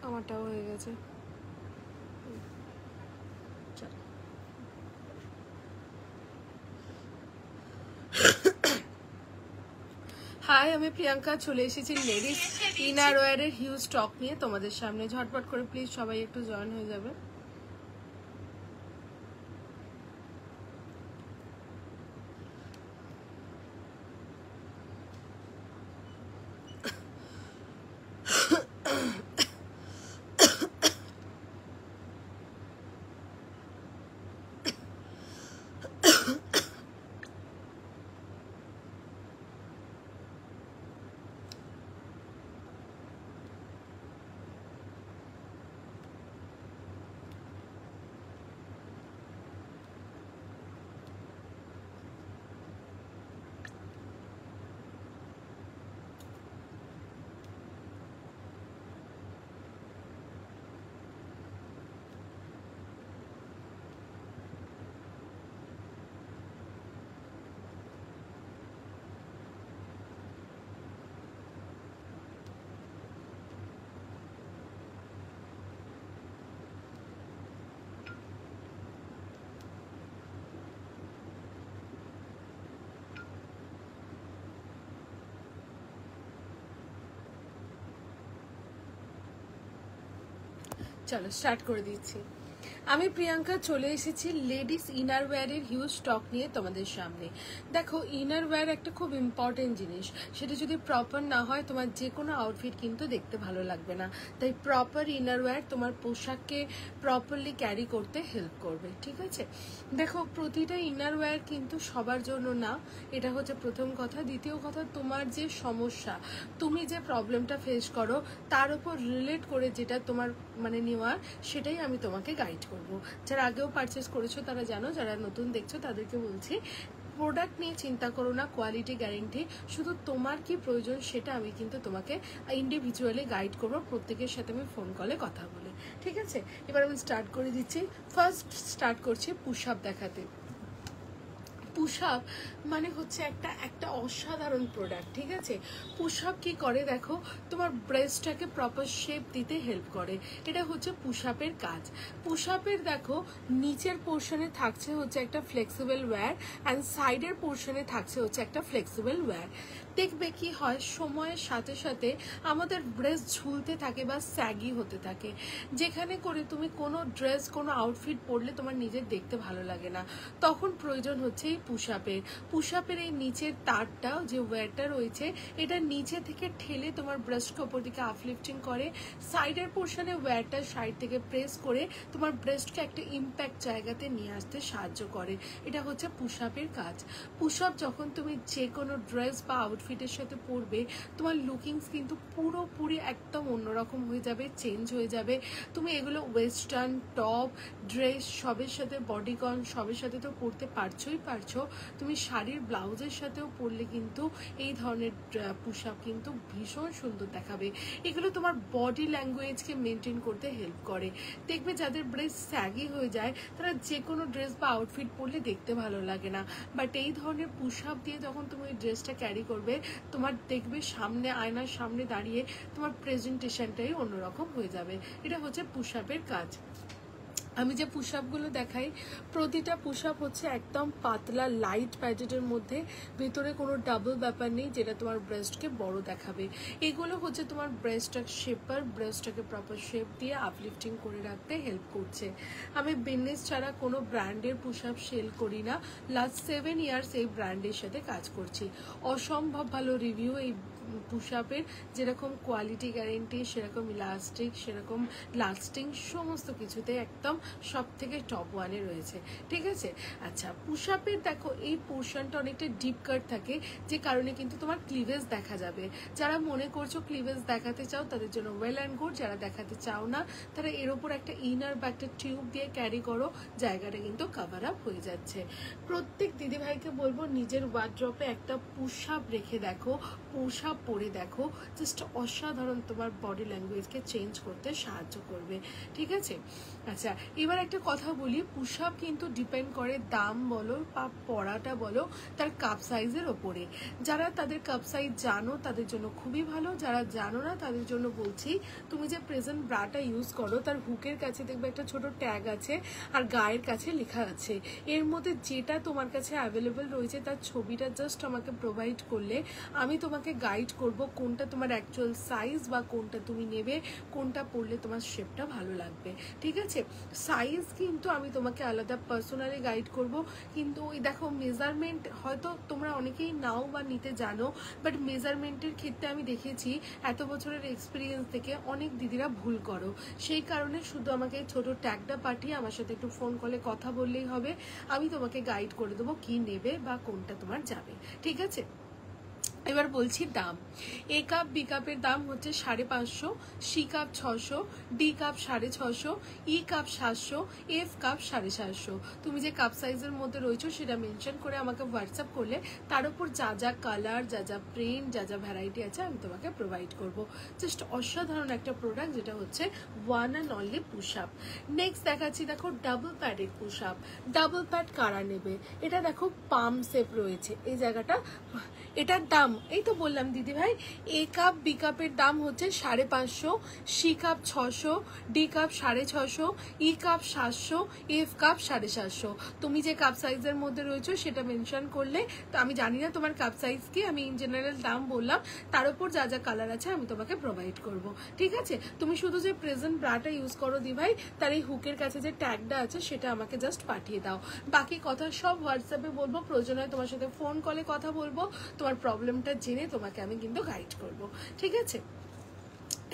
আমারটাও হয়ে গেছে। হাই, আমি প্রিয়াঙ্কা, চলে এসেছি লেডিস ইনারওয়্যারের হিউজ স্টক নিয়ে তোমাদের সামনে। ঝটপট করে প্লিজ সবাই একটু জয়েন হয়ে যাবে। চলো স্টার্ট করে দিচ্ছি। আমি প্রিয়াঙ্কা চলে এসেছি লেডিস ইনারওয়্যারের হিউজ স্টক নিয়ে তোমাদের সামনে। দেখো, ইনারওয়্যার একটা খুব ইম্পর্টেন্ট জিনিস। সেটা যদি প্রপার না হয় তোমার যে কোনো আউটফিট কিন্তু দেখতে ভালো লাগবে না। তাই প্রপার ইনারওয়্যার তোমার পোশাককে প্রপারলি ক্যারি করতে হেল্প করবে, ঠিক আছে? দেখো, প্রতিটা ইনারওয়্যার কিন্তু সবার জন্য না, এটা হচ্ছে প্রথম কথা। দ্বিতীয় কথা, তোমার যে সমস্যা, তুমি যে প্রবলেমটা ফেস করো তার উপর রিলেট করে যেটা তোমার মানে নেওয়ার, সেটাই আমি তোমাকে গাইড করব। যারা আগেও পারচেস করেছো তারা জানো, যারা নতুন দেখছো তাদেরকে বলছি, প্রোডাক্ট নিয়ে চিন্তা করো না, কোয়ালিটি গ্যারেন্টি। শুধু তোমার কি প্রয়োজন সেটা আমি কিন্তু তোমাকে ইন্ডিভিজুয়ালি গাইড করবো, প্রত্যেকের সাথে আমি ফোন কলে কথা বলে, ঠিক আছে? এবার আমি স্টার্ট করে দিচ্ছি। ফার্স্ট স্টার্ট করছি পুশ আপ দেখাতে। পুশ আপ মানে হচ্ছে একটা অসাধারণ প্রোডাক্ট, ঠিক আছে? পুশ আপ কি করে দেখো, তোমার ব্রেস্টটাকে প্রপার শেপ দিতে হেল্প করে। এটা হচ্ছে পুশ আপের কাজ। পুশ আপের দেখো, নিচের পোর্শনে থাকছে হচ্ছে একটা ফ্লেক্সিবল ওয়্যার, অ্যান্ড সাইডের পোর্শনে থাকছে হচ্ছে একটা ফ্লেক্সিবল ওয়্যার। দেখবে কি হয়, সময়ের সাথে সাথে আমাদের ব্রেস্ট ঝুলতে থাকে বা স্যাগি হতে থাকে, যেখানে করে তুমি কোনো ড্রেস, কোনো আউটফিট পরলে তোমার নিজের দেখতে ভালো লাগে না। তখন প্রয়োজন হচ্ছে এই পুশ আপের এই নিচের তারটা, যে ওয়্যারটা রয়েছে, এটা নিচে থেকে ঠেলে তোমার ব্রেস্টকে ওপর দিকে আপলিফটিং করে, সাইডের পোর্শনে ওয়্যারটা সাইড থেকে প্রেস করে তোমার ব্রেস্টকে একটা ইম্প্যাক্ট জায়গাতে নিয়ে আসতে সাহায্য করে। এটা হচ্ছে পুশ আপের কাজ। পুশ আপ যখন তুমি যে কোনো ড্রেস বা আউটফিটের সাথে পরবে, তোমার লুকিংস কিন্তু পুরোপুরি একদম অন্যরকম হয়ে যাবে, চেঞ্জ হয়ে যাবে। তুমি এগুলো ওয়েস্টার্ন টপ, ড্রেস সবের সাথে, বডিকন সবের সাথে তো পরতে পারছো। তুমি শাড়ির ব্লাউজের সাথেও পরলে কিন্তু এই ধরনের পুশ আপ কিন্তু ভীষণ সুন্দর দেখাবে। এগুলো তোমার বডি ল্যাঙ্গুয়েজকে মেনটেন করতে হেল্প করে। দেখবে যাদের ব্রেস্ট স্যাগি হয়ে যায় তারা যে কোনো ড্রেস বা আউটফিট পরলে দেখতে ভালো লাগে না, বাট এই ধরনের পুশ আপ দিয়ে যখন তুমি ওই ড্রেসটা ক্যারি করবে, তোমার দেখবে সামনে আয়নার সামনে দাঁড়িয়ে তোমার প্রেজেন্টেশনটাই অন্যরকম হয়ে যাবে। এটা হচ্ছে পুশ আপের কাজ। আমি যে পুশ আপগুলো দেখাই, প্রতিটা পুশ আপ হচ্ছে একদম পাতলা লাইট প্যাডেটের মধ্যে, ভেতরে কোনো ডাবল ব্যাপার নেই যেটা তোমার ব্রেস্টকে বড় দেখাবে। এগুলো হচ্ছে তোমার ব্রেস্টটাকে প্রপার শেপ দিয়ে আপলিফটিং করে রাখতে হেল্প করছে। আমি বিজনেস ছাড়া কোনো ব্র্যান্ডের পুশ আপ সেল করি না। লাস্ট 7 ইয়ার্স এই ব্র্যান্ডের সাথে কাজ করছি। অসম্ভব ভালো রিভিউ এই পুশ আপের, যেরকম কোয়ালিটি গ্যারেন্টি, সেরকম ইলাস্টিক, সেরকম লাস্টিং, সমস্ত কিছুতে একদম সব থেকে টপ ওয়ানে রয়েছে, ঠিক আছে? আচ্ছা, পুশ আপের দেখো এই পোর্শনটা অনেকটা ডিপ কাট থাকে, যে কারণে কিন্তু তোমার ক্লিভেজ দেখা যাবে। যারা মনে করছো ক্লিভেজ দেখাতে চাও তাদের জন্য ওয়েল অ্যান্ড গুড। যারা দেখাতে চাও না তারা এর ওপর একটা ইনার বা একটা টিউব দিয়ে ক্যারি করো, জায়গাটা কিন্তু কভার আপ হয়ে যাচ্ছে। প্রত্যেক দিদিভাইকে বলবো নিজের ওয়ার্ড্রপে একটা পুশ আপ রেখে দেখো, পুশ আপ পরে দেখো, জাস্ট অসাধারণ তোমার বডি ল্যাঙ্গুয়েজকে চেঞ্জ করতে সাহায্য করবে, ঠিক আছে। আচ্ছা, এবার একটা কথা বলি, পুশ আপ কিন্তু ডিপেন্ড করে দাম বলো বা পড়াটা বলো তার কাপ সাইজের ওপরে। যারা তাদের কাপ সাইজ জানো তাদের জন্য খুবই ভালো, যারা জানো না তাদের জন্য বলছি তুমি যে প্রেজেন্ট ব্রাটা ইউজ করো তার হুকের কাছে দেখবে একটা ছোট ট্যাগ আছে আর গায়ের কাছে লেখা আছে, এর মধ্যে যেটা তোমার কাছে অ্যাভেলেবল রয়েছে তার ছবিটা জাস্ট আমাকে প্রোভাইড করলে আমি তোমাকে গাইড করব কোনটা তোমার অ্যাকচুয়াল সাইজ বা কোনটা তুমি নেবে, কোনটা পরলে তোমার শেপটা ভালো লাগবে, ঠিক আছে। সাইজ কিন্তু আমি তোমাকে আলাদা পার্সোনালি গাইড করব, কিন্তু ওই দেখো মেজারমেন্ট হয়তো তোমরা অনেকেই নাও বা নিতে জানো, বাট মেজারমেন্টের ক্ষেত্রে আমি দেখেছি এত বছরের এক্সপিরিয়েন্স থেকে অনেক দিদিরা ভুল করো, সেই কারণে শুধু আমাকে ছোট ট্যাগটা পাঠিয়ে আমার সাথে একটু ফোন কলে কথা বললেই হবে, আমি তোমাকে গাইড করে দেবো কি নেবে বা কোনটা তোমার যাবে, ঠিক আছে। এবার বলছি দাম। এ কাপ বি কাপের দাম হচ্ছে 550, সি কাপ 600, ডি কাপ 650, ই কাপ 700, এফ কাপ 750। তুমি যে কাপ সাইজের মধ্যে রয়েছো সেটা মেনশন করে আমাকে হোয়াটসঅ্যাপ করলে তার উপর যা যা কালার, যা যা প্রিন্ট, যা যা ভ্যারাইটি আছে আমি তোমাকে প্রোভাইড করব। জাস্ট অসাধারণ একটা প্রোডাক্ট, যেটা হচ্ছে one and only push up. Next দেখাচ্ছি, দেখো double padded push up. Double pad কারা নেবে? এটা দেখো পাম শেপ রয়েছে এই জায়গাটা, এটার দাম এই তো বললাম দিদি ভাই, এ কাপ বি কাপের দাম হচ্ছে 550, সি কাপ 600, ডি কাপ 650, ই কাপ 700, এফ কাপ 750। তুমি যে কাপ সাইজের মধ্যে রয়েছো সেটা মেনশন করলে, তো আমি জানি না তোমার কাপ সাইজ কি, আমি ইন জেনারেল দাম বললাম, তার উপর যা যা কালার আছে আমি তোমাকে প্রোভাইড করব, ঠিক আছে। তুমি শুধু যে প্রেজেন্ট ব্রাটা ইউজ করো দি ভাই, তার এই হুকের কাছে যে ট্যাগটা আছে সেটা আমাকে জাস্ট পাঠিয়ে দাও, বাকি কথা সব হোয়াটসঅ্যাপে বলবো, প্রয়োজন হয় তোমার সাথে ফোন কলে কথা বলবো, তোমার প্রবলেমটা জেনে তোমাকে আমি কিন্তু গাইড করব, ঠিক আছে।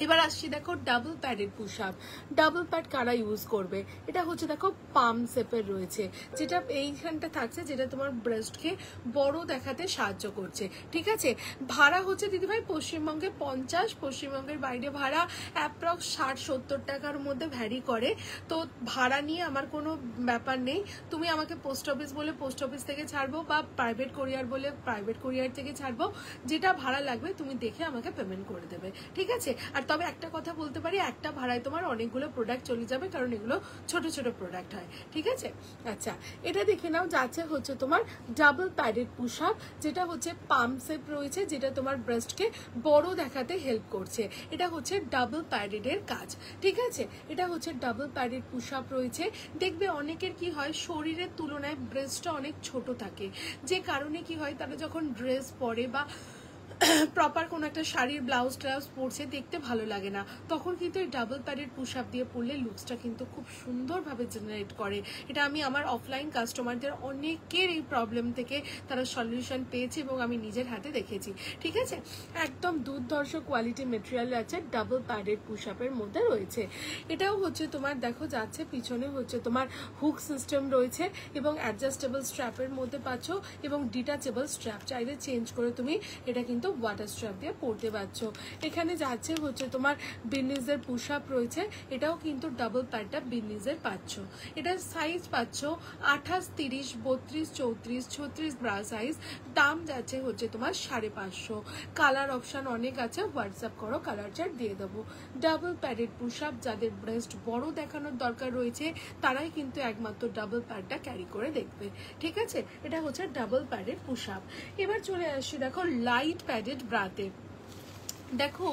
এবার আসছি দেখো double padded push up. Double pad কারা ইউজ করবে? এটা হচ্ছে দেখো পাম শেপের রয়েছে, যেটা এইখানটা থাকছে, যেটা তোমার ব্রেস্টকে বড় দেখাতে সাহায্য করছে, ঠিক আছে। ভাড়া হচ্ছে দিদিভাই পশ্চিমবঙ্গে 50, পশ্চিমবঙ্গের বাইরে ভাড়া অ্যাপ্রক্স 60-70 টাকার মধ্যে ভ্যারি করে, তো ভাড়া নিয়ে আমার কোনো ব্যাপার নেই। তুমি আমাকে পোস্ট অফিস বলে পোস্ট অফিস থেকে ছাড়বো বা প্রাইভেট কোরিয়ার বলে প্রাইভেট কোরিয়ার থেকে ছাড়বো, যেটা ভাড়া লাগবে তুমি দেখে আমাকে পেমেন্ট করে দেবে, ঠিক আছে। আর তবে একটা কথা বলতে পারি, একটা ভাড়ায় তোমার অনেকগুলো প্রোডাক্ট চলে যাবে, কারণ এগুলো ছোট ছোট প্রোডাক্ট হয়, ঠিক আছে। আচ্ছা, এটা দেখে নাও, যাচ্ছে হচ্ছে তোমার ডাবল প্যাডেড পুশ আপ, যেটা হচ্ছে পাম শেপ রয়েছে, যেটা তোমার ব্রেস্টকে বড় দেখাতে হেল্প করছে, এটা হচ্ছে ডাবল প্যাডেডের কাজ, ঠিক আছে। এটা হচ্ছে ডাবল প্যাডেড পুশ আপ রয়েছে। দেখবে অনেকের কি হয়, শরীরের তুলনায় ব্রেস্টটা অনেক ছোট থাকে, যে কারণে কি হয়, তারা যখন ড্রেস পরে বা প্রপার কোনো একটা শাড়ির ব্লাউজ ট্রাউজ পরছে দেখতে ভালো লাগে না, তখন কিন্তু এই ডাবল প্যাডেড পুশ আপ দিয়ে পরলে লুকসটা কিন্তু খুব সুন্দরভাবে জেনারেট করে। এটা আমি আমার অফলাইন কাস্টমারদের অনেকের এই প্রবলেম থেকে তারা সলিউশন পেয়েছি এবং আমি নিজের হাতে দেখেছি, ঠিক আছে। একদম দুর্ধর্ষ কোয়ালিটি মেটেরিয়াল আছে, ডাবল প্যাডেড পুশ আপের মধ্যে রয়েছে। এটাও হচ্ছে তোমার দেখো যাচ্ছে পিছনে হচ্ছে তোমার হুক সিস্টেম রয়েছে এবং অ্যাডজাস্টেবল স্ট্র্যাপের মধ্যে পাচ্ছ এবং ডিটাচেবল স্ট্র্যাপ, চাইলে চেঞ্জ করে তুমি এটা কিন্তু ওয়াটার স্ট্র্যাপ দিয়ে পরতে পারছো। এখানে যাচ্ছে হচ্ছে তোমার বিনিজের পুশ আপ রয়েছে, এটাও কিন্তু ডাবল প্যাডটা বিনিজের পাচ্ছ। এটার সাইজ পাচ্ছ 28, 30, 32, 34, 36 ব্রা সাইজ, দাম যাচ্ছে হচ্ছে তোমার 550। কালার অপশন অনেক আছে, হোয়াটসঅ্যাপ করো, কালার চার্ট দিয়ে দেবো। ডাবল প্যাডেড পুশ আপ, যাদের ব্রেস্ট বড় দেখানোর দরকার রয়েছে তারাই কিন্তু একমাত্র ডাবল প্যাডটা ক্যারি করে দেখবে, ঠিক আছে। এটা হচ্ছে ডাবল প্যাডেড পুশ আপ। এবার চলে আসছি দেখো লাইট প্যাডেড ব্রাতে। দেখো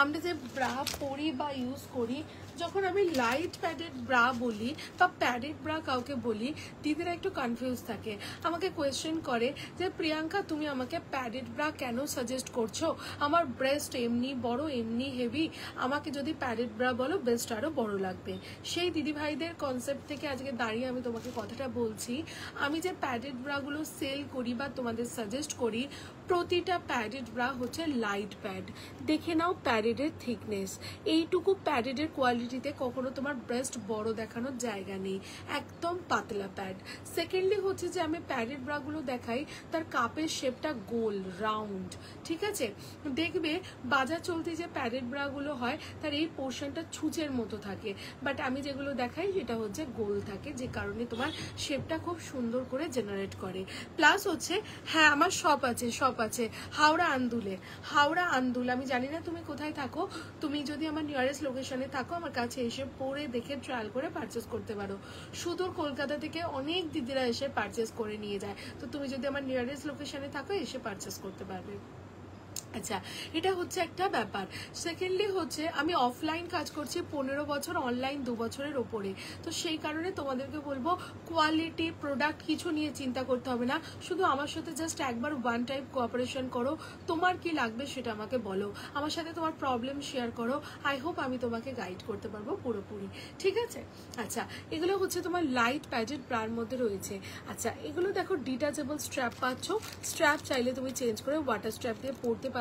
আমরা যে ব্রা পরি বা ইউজ করি, যখন আমি লাইট প্যাডেড ব্রা বলি বা প্যাডেড ব্রা কাউকে বলি, দিদিরা একটু কনফিউজ থাকে, আমাকে কোয়েশ্চেন করে যে প্রিয়াঙ্কা তুমি আমাকে প্যাডেড ব্রা কেন সাজেস্ট করছো, আমার ব্রেস্ট এমনি বড় এমনি হেভি, আমাকে যদি প্যাডেড ব্রা বলো বেস্ট আরও বড় লাগবে। সেই দিদিভাইদের কনসেপ্ট থেকে আজকে দাঁড়িয়ে আমি তোমাকে কথাটা বলছি। আমি যে প্যাডেড ব্রাগুলো সেল করি বা তোমাদের সাজেস্ট করি, প্রতিটা প্যাডেড ব্রা হচ্ছে লাইট প্যাড। দেখে নাও প্যাডেডের থিকনেস, এইটুকু প্যাডেডের কোয়ালিটিতে কখনো তোমার ব্রেস্ট বড় দেখানোর জায়গা নেই, একদম পাতলা প্যাড। সেকেন্ডলি হচ্ছে যে আমি প্যাডেড ব্রাগুলো দেখাই, তার কাপের শেপটা গোল রাউন্ড, ঠিক আছে। দেখবে বাজার চলতি যে প্যাডেড ব্রাগুলো হয় তার এই পোর্শনটা ছুঁচের মতো থাকে, বাট আমি যেগুলো দেখাই সেটা হচ্ছে গোল থাকে, যে কারণে তোমার শেপটা খুব সুন্দর করে জেনারেট করে। প্লাস হচ্ছে হ্যাঁ আমার শপ আছে, আছে হাওড়া আন্দুল। আমি জানি না তুমি কোথায় থাকো, তুমি যদি আমার নিয়ারেস্ট লোকেশনে থাকো আমার কাছে এসে পরে দেখে ট্রায়াল করে পারচেস করতে পারো। সুদূর কলকাতা থেকে অনেক দিদিরা এসে পারচেস করে নিয়ে যায়, তো তুমি যদি আমার নিয়ারেস্ট লোকেশনে থাকো এসে পারচেস করতে পারবে। আচ্ছা, এটা হচ্ছে একটা ব্যাপার। সেকেন্ডলি হচ্ছে আমি অফলাইন কাজ করছি 15 বছর, অনলাইন 2 বছরের ওপরে, তো সেই কারণে তোমাদেরকে বলবো কোয়ালিটি প্রোডাক্ট কিছু নিয়ে চিন্তা করতে হবে না, শুধু আমার সাথে জাস্ট একবার ওয়ান টাইম কোঅপারেশন করো, তোমার কি লাগবে সেটা আমাকে বলো, আমার সাথে তোমার প্রবলেম শেয়ার করো, আই হোপ আমি তোমাকে গাইড করতে পারবো পুরোপুরি, ঠিক আছে। আচ্ছা, এগুলো হচ্ছে তোমার লাইট প্যাডেড ব্রার মধ্যে রয়েছে। আচ্ছা, এগুলো দেখো ডিটাচেবল স্ট্র্যাপ পাচ্ছ, স্ট্র্যাপ চাইলে তুমি চেঞ্জ করে ওয়াটার স্ট্র্যাপ দিয়ে পরতে পারছো,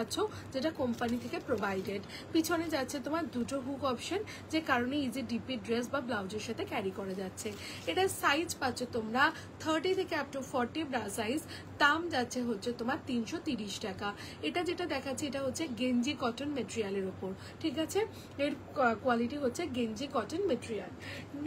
যেটা কোম্পানি থেকে প্রোভাইডেড। পিছনে যাচ্ছে তোমার দুটো হুক অপশন, যে কারণে ইজি ডিপি ড্রেস বা ব্লাউজের সাথে ক্যারি করা যাচ্ছে। এটার সাইজ পাচ্ছ তোমরা 30 থেকে আপ টু 40 ব্রা সাইজ, দাম যাচ্ছে হচ্ছে তোমার 330 টাকা। এটা যেটা দেখাচ্ছে এটা হচ্ছে গেঞ্জি কটন মেটেরিয়ালের উপর, ঠিক আছে, এর কোয়ালিটি হচ্ছে গেঞ্জি কটন মেটেরিয়াল।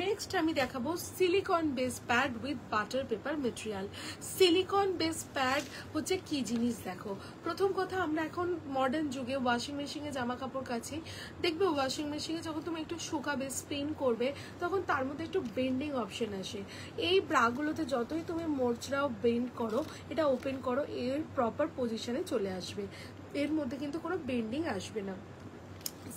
নেক্সট আমি দেখাবো silicon base pad with butter paper material. Silicon base pad হচ্ছে কি জিনিস দেখো, প্রথম কথা আমরা এখন মডার্ন যুগে ওয়াশিং মেশিনে জামা কাপড় কাছি, দেখবে ওয়াশিং মেশিনে যখন তুমি একটু শুকাবে স্পিন করবে তখন তার মধ্যে একটু বেন্ডিং অপশন আসে। এই ব্রাগুলোতে যতই তুমি মোচড়াও বেন্ড করো, এটা ওপেন করো, এর প্রপার পজিশনে চলে আসবে, এর মধ্যে কিন্তু কোনো বেন্ডিং আসবে না।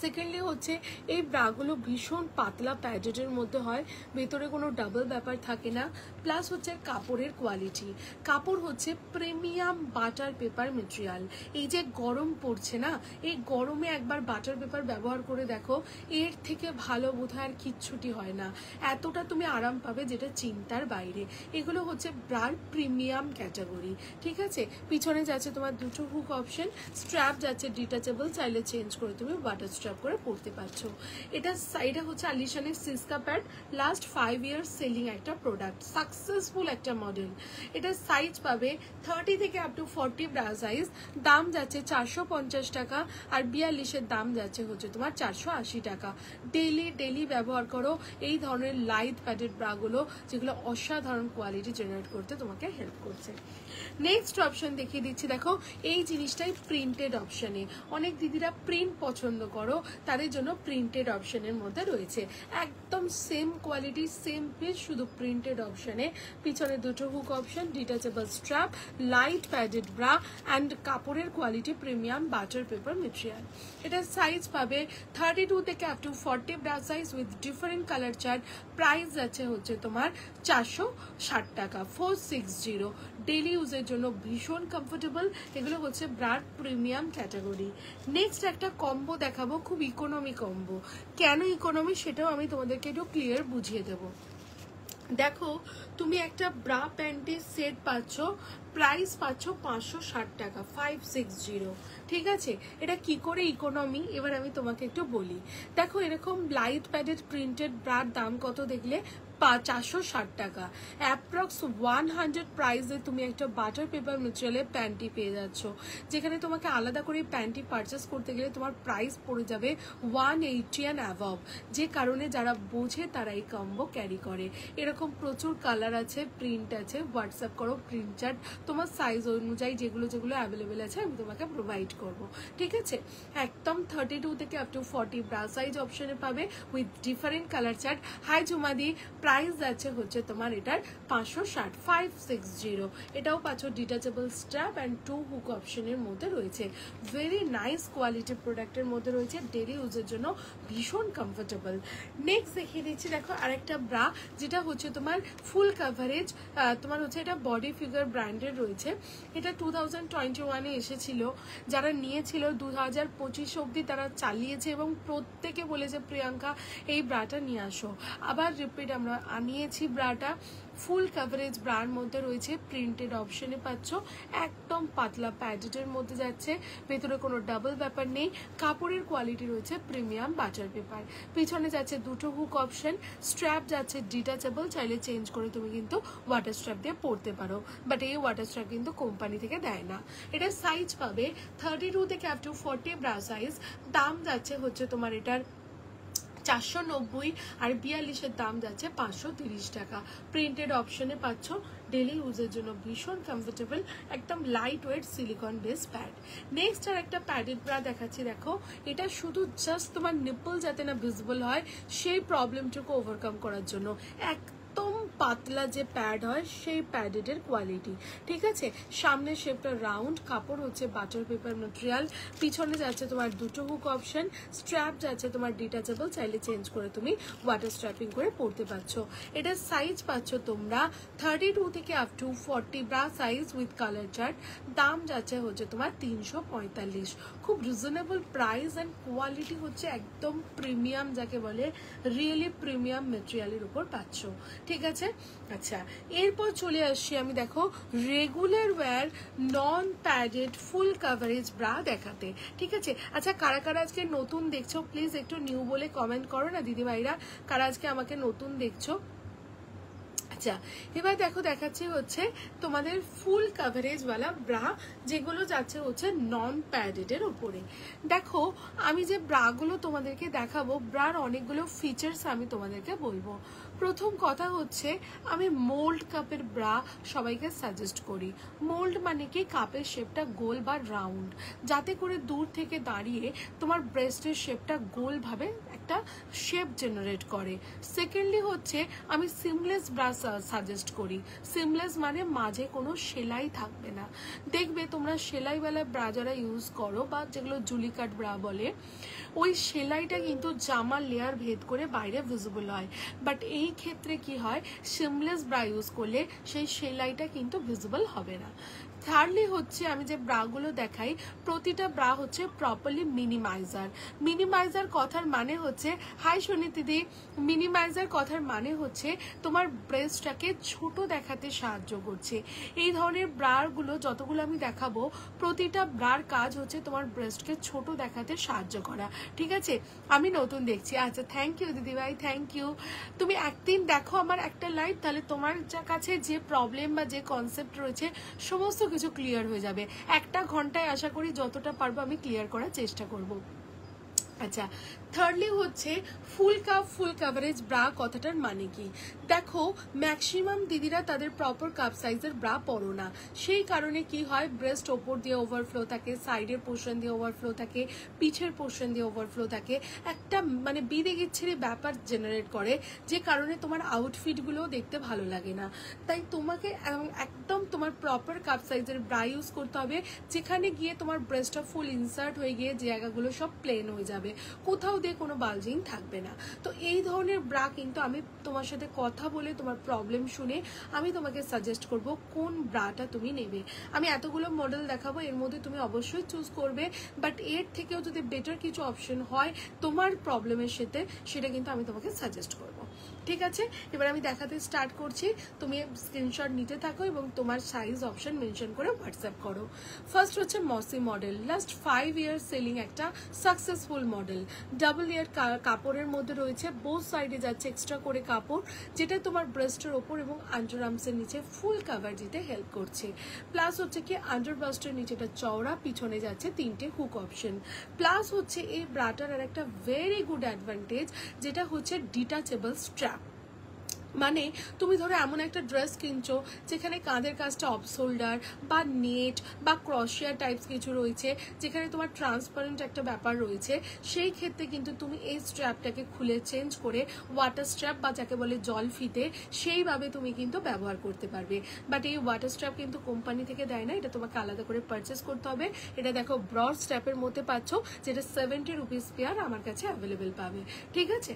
সেকেন্ডলি হচ্ছে এই ব্রাগুলো ভীষণ পাতলা প্যাডেডের মধ্যে হয়, ভেতরে কোনো ডাবল ব্যাপার থাকে না। প্লাস হচ্ছে কাপড়ের কোয়ালিটি, কাপড় হচ্ছে প্রিমিয়াম বাটার পেপার মেটেরিয়াল। এই যে গরম পড়ছে না, এই গরমে একবার বাটার পেপার ব্যবহার করে দেখো, এর থেকে ভালো বোধহয় আর কিচ্ছুটি হয় না, এতটা তুমি আরাম পাবে যেটা চিন্তার বাইরে। এগুলো হচ্ছে ব্রার প্রিমিয়াম ক্যাটাগরি, ঠিক আছে। পিছনে যাচ্ছে তোমার দুটো হুক অপশন, স্ট্র্যাপ যাচ্ছে ডিটাচেবল, চাইলে চেঞ্জ করে তুমি বাটার স্ট্র্যাপ করে পড়তে পারছো। এটা হচ্ছে আলিশানের সিস্কা প্যাড, লাস্ট 5 ইয়ার্স সেলিং একটা প্রোডাক্ট, সাকসেসফুল একটা মডেল। এটার সাইজ পাবে 30 থেকে আপ টু 40 ব্রা সাইজ, দাম যাচ্ছে 450 টাকা, আর 42-এর দাম যাচ্ছে হচ্ছে তোমার 480 টাকা। ডেলি ব্যবহার করো এই ধরনের লাইট প্যাডেড ব্রাগুলো, যেগুলো অসাধারণ কোয়ালিটি জেনারেট করতে তোমাকে হেল্প করছে। নেক্সট অপশন দেখিয়ে দিচ্ছি, দেখো এই জিনিসটাই প্রিন্টেড অপশনে, অনেক দিদিরা প্রিন্ট পছন্দ করো, তাদের জন্য প্রিন্টেড অপশনের মধ্যে রয়েছে একদম সেম কোয়ালিটি সেম পিস, শুধু প্রিন্টেড অপশনে। পিছনে দুটো hook option, detachable strap, light padded bra and কাপড়ের quality premium butter paper material. এটার সাইজ পাবে 32 থেকে up to 40 bra size with different colour chart. Price আছে হচ্ছে তোমার 460 টাকা, 460। ডেলি ইউজের জন্য ভীষণ কমফোর্টেবল, এগুলো হচ্ছে ব্রার প্রিমিয়াম ক্যাটাগরি। নেক্সট একটা কম্বো দেখাবো, খুব ইকোনমি কম্বো। কেন ইকোনমি সেটাও আমি তোমাদেরকে একটু ক্লিয়ার বুঝিয়ে দেবো। দেখো তুমি একটা ব্রা প্যান্টের সেট পাচ্ছ, প্রাইস পাচ্ছ 560 টাকা, 560, ঠিক আছে। এটা কি করে ইকোনমি, এবার আমি তোমাকে একটু বলি। দেখো এরকম লাইট প্যাডেড প্রিন্টেড ব্রার দাম কত দেখলে, 460 টাকা, অ্যাপ্রক্স 100 প্রাইসে তুমি একটা বাটার পেপার মেটেরিয়ালের প্যান্টি পেয়ে যাচ্ছ, যেখানে তোমাকে আলাদা করে প্যান্টি পারচেস করতে গেলে তোমার প্রাইস পড়ে যাবে 180 অ্যান্ড অ্যাবভ। যে কারণে যারা বোঝে তারা এই কম্বো ক্যারি করে। এরকম প্রচুর কালার আছে, প্রিন্ট আছে, হোয়াটসঅ্যাপ করো প্রিন্ট চার্ট, তোমার সাইজ অনুযায়ী যেগুলো অ্যাভেলেবেল আছে আমি তোমাকে প্রোভাইড করব, ঠিক আছে। একদম 32 থেকে আপ টু 40 ব্রা সাইজ অপশনে পাবে with different colour chart. Hi জুমাদি, প্রাইস যাচ্ছে হচ্ছে তোমার এটার 560, 560। এটাও পাচ্ছ ডিটাচেবল স্ট্র্যাপ অ্যান্ড 2 হুক অপশনের মধ্যে রয়েছে। ভেরি নাইস কোয়ালিটি প্রোডাক্টের মধ্যে রয়েছে, ডেলি ইউজের জন্য ভীষণ কমফোর্টেবল। নেক্সট দেখিয়ে দিচ্ছি, দেখো আরেকটা ব্রা যেটা হচ্ছে তোমার ফুল কাভারেজ, তোমার হচ্ছে এটা বডি ফিগার ব্র্যান্ডের রয়েছে। এটা 2021-এ এসেছিল, যারা নিয়েছিল 2025 অবধি তারা চালিয়েছে এবং প্রত্যেকে বলেছে প্রিয়াঙ্কা এই ব্রাটা নিয়ে আসো। আবার রিপিট আমরা আনিয়েছি ব্রাটা, ফুল কাভারেজ ব্রার মধ্যে রয়েছে, প্রিন্টেড অপশনে পাচ্ছ, একদম পাতলা প্যাডেটের মধ্যে যাচ্ছে, ভেতরে কোনো ডাবল ব্যাপার নেই, কাপড়ের কোয়ালিটি রয়েছে প্রিমিয়াম বাটার পেপার। পিছনে যাচ্ছে দুটো হুক অপশন, স্ট্র্যাপ যাচ্ছে ডিটাচেবল, চাইলে চেঞ্জ করে তুমি কিন্তু ওয়াটার স্ট্র্যাপ দিয়ে পরতে পারো, বাট এই ওয়াটার স্ট্র্যাপ কিন্তু কোম্পানি থেকে দেয় না। এটার সাইজ পাবে 32 থেকে আপ টু 40 ব্রা সাইজ, দাম যাচ্ছে হচ্ছে তোমার এটার 490 আর 42-এর দাম যাচ্ছে 530 টাকা। প্রিন্টেড অপশনে পাচ্ছ, ডেলি ইউজের জন্য ভীষণ কমফোর্টেবল, একদম light weight silicon base pad. Next আর একটা প্যাডেড ব্রা দেখাচ্ছি। দেখো এটা শুধু জাস্ট তোমার নিপল যাতে না ভিজিবল হয় সেই প্রবলেমটুকু ওভারকাম করার জন্য একদম পাতলা যে প্যাড হয় সেই প্যাডেডের কোয়ালিটি, ঠিক আছে। সামনে শেপটা রাউন্ড, কাপড় হচ্ছে বাটার পেপার ম্যাটেরিয়াল, পিছনে যাচ্ছে তোমার দুটো হুক অপশন, স্ট্র্যাপ যাচ্ছে তোমার ডিটাচেবল, চাইলে চেঞ্জ করে তুমি ওয়াটার স্ট্র্যাপিং করে পরতে পারছো। এটার সাইজ পাচ্ছ তোমরা 32 থেকে up to 40 bra size with colour chart. দাম যাচ্ছে হচ্ছে তোমার 345। খুব রিজনেবল প্রাইস অ্যান্ড কোয়ালিটি হচ্ছে একদম প্রিমিয়াম, যাকে বলে রিয়েলি প্রিমিয়াম মেটেরিয়ালের উপর পাচ্ছ, ঠিক আছে। আচ্ছা, এরপর চলে আসছি আমি দেখো রেগুলার ওয়্যার নন প্যাডেড ফুল কাভারেজ ব্রা দেখাতে, ঠিক আছে। আচ্ছা, কারা কারা আজকে নতুন দেখছো প্লিজ একটু নিউ বলে কমেন্ট করো না দিদি ভাইরা, কারা আজকে আমাকে নতুন দেখছো। আচ্ছা, এবার দেখো দেখাচ্ছি হচ্ছে তোমাদের ফুল কাভারেজ ওয়ালা ব্রা, যেগুলো যাচ্ছে হচ্ছে নন প্যাডেড এর উপরে। দেখো আমি যে ব্রাগুলো তোমাদেরকে দেখাবো, ব্রার অনেকগুলো ফিচার্স আমি তোমাদেরকে বলবো। প্রথম কথা হচ্ছে আমি মোল্ড কাপের ব্রা সবাইকে সাজেস্ট করি। মোল্ড মানে কি, কাপের শেপটা গোল বা রাউন্ড, যাতে করে দূর থেকে দাঁড়িয়ে তোমার ব্রেস্টের শেপটা গোলভাবে একটা শেপ জেনারেট করে। সেকেন্ডলি হচ্ছে আমি সিমলেস ব্রা সাজেস্ট করি। সিমলেস মানে মাঝে কোনো সেলাই থাকবে না। দেখবে তোমরা সেলাইওয়ালা ব্রা যারা ইউজ করো বা যেগুলো জুলি কাট ব্রা বলে, ওই সেলাইটা কিন্তু জামার লেয়ার ভেদ করে বাইরে ভিজিবল হয়, বাট এই ক্ষেত্রে কি হয়, সিমলেস ব্রা ইউজ করলে সেই সেলাইটা কিন্তু ভিজিবল হবে না। থার্ডলি হচ্ছে আমি যে ব্রাগুলো দেখাই, প্রতিটা ব্রা হচ্ছে প্রপারলি মিনিমাইজার। মিনিমাইজার কথার মানে হচ্ছে, হাই সুনীতিদি, মিনিমাইজার কথার মানে হচ্ছে তোমার ব্রেস্টটাকে ছোট দেখাতে সাহায্য করছে। এই ধরনের ব্রাগুলো যতগুলো আমি দেখাবো, প্রতিটা ব্রার কাজ হচ্ছে তোমার ব্রেস্টকে ছোট দেখাতে সাহায্য করা, ঠিক আছে। আমি নতুন দেখছি, আচ্ছা থ্যাংক ইউ দিদিভাই, থ্যাংক ইউ। তুমি একদিন দেখো আমার একটা লাইভ, তাহলে তোমার কাছে যে প্রবলেম বা যে কনসেপ্ট রয়েছে সমস্ত কিছু ক্লিয়ার হয়ে যাবে। একটা ঘন্টায় আশা করি যতটা পারবো আমি ক্লিয়ার করার চেষ্টা করব। আচ্ছা, থার্ডলি হচ্ছে ফুল কাভারেজ ব্রা কথাটার মানে কি। দেখো ম্যাক্সিমাম দিদিরা তাদের প্রপার কাপ সাইজের ব্রা পরো না, সেই কারণে কি হয়, ব্রেস্ট ওপর দিয়ে ওভারফ্লো থাকে, সাইডের পোর্শন দিয়ে ওভারফ্লো থাকে, পিছের পোর্শন দিয়ে ওভারফ্লো থাকে, একটা মানে বিদে গিচ্ছিরি ব্যাপার জেনারেট করে, যে কারণে তোমার আউটফিটগুলো দেখতে ভালো লাগে না। তাই তোমাকে একদম তোমার প্রপার কাপ সাইজের ব্রা ইউজ করতে হবে, যেখানে গিয়ে তোমার ব্রেস্টটা ফুল ইনসার্ট হয়ে গিয়ে জায়গাগুলো সব প্লেন হয়ে যাবে, কোথাও দিয়ে কোনো বালজিং থাকবে না। তো এই ধরনের ব্রা কিন্তু আমি তোমার সাথে কথা বলে তোমার প্রবলেম শুনে আমি তোমাকে সাজেস্ট করব কোন ব্রাটা তুমি নেবে। আমি এতগুলো মডেল দেখাবো, এর মধ্যে তুমি অবশ্যই চুজ করবে, বাট এর থেকেও যদি বেটার কিছু অপশন হয় তোমার প্রবলেমের সাথে, সেটা কিন্তু আমি তোমাকে সাজেস্ট করব, ঠিক আছে। এবার আমি দেখাতে স্টার্ট করছি, তুমি স্ক্রিনশট নিতে থাকো এবং তোমার সাইজ অপশন মেনশন করে হোয়াটসঅ্যাপ করো। ফার্স্ট হচ্ছে মসি মডেল, লাস্ট 5 ইয়ার সেলিং একটা সাকসেসফুল মডেল। ডাবল ইয়ার কাপড়ের মধ্যে রয়েছে, বোথ সাইডে যাচ্ছে এক্সট্রা করে কাপড়, যেটা তোমার ব্রেস্টের ওপর এবং আন্ডার আর্মসের নিচে ফুল কাভার দিতে হেল্প করছে। প্লাস হচ্ছে কি আন্ডার বাস্টের নিচেটা চওড়া, পিছনে যাচ্ছে 3টে হুক অপশন। প্লাস হচ্ছে এই ব্রাটার আর একটা ভেরি গুড অ্যাডভান্টেজ, যেটা হচ্ছে ডিটাচেবল স্ট্র্যাপ। মানে তুমি ধরো এমন একটা ড্রেস কিনছো যেখানে কাঁধের কাজটা অফ শোল্ডার বা নেট বা ক্রশিয়া টাইপস কিছু রয়েছে, যেখানে তোমার ট্রান্সপারেন্ট একটা ব্যাপার রয়েছে, সেই ক্ষেত্রে কিন্তু তুমি এই স্ট্র্যাপটাকে খুলে চেঞ্জ করে ওয়াটার স্ট্র্যাপ বা যাকে বলে জল ফিতে, সেইভাবে তুমি কিন্তু ব্যবহার করতে পারবে। বাট এই ওয়াটার স্ট্র্যাপ কিন্তু কোম্পানি থেকে দেয় না, এটা তোমাকে আলাদা করে পারচেস করতে হবে। এটা দেখো ব্রড স্ট্র্যাপের মধ্যে পাচ্ছ, যেটা 70 রুপিস পেয়ার আমার কাছে অ্যাভেলেবেল পাবে, ঠিক আছে।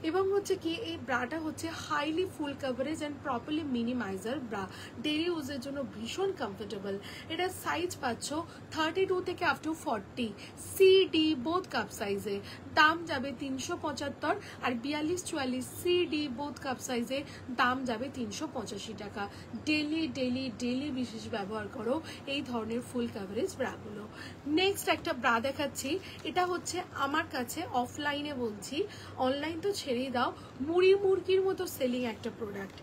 এবং হচ্ছে কি এই ব্রাটা হচ্ছে highly full coverage and properly minimiser bra, daily ইউজের জন্য ভীষণ কমফোর্টেবল। এটা সাইজ পাচ্ছ 32 থেকে up to 40, CD both cup সাইজে। দাম যাবে 375, আর 42-44 CD বোথ কাপ সাইজে দাম যাবে 385 টাকা। ডেলি বিশেষ ব্যবহার করো এই ধরনের ফুল কাভারেজ ব্রাগুলো। নেক্সট একটা ব্রা দেখাচ্ছি, এটা হচ্ছে আমার কাছে অফলাইনে বলছি, অনলাইন তো ছেড়েই দাও, মুরগির মতো সেলিং একটা প্রোডাক্ট।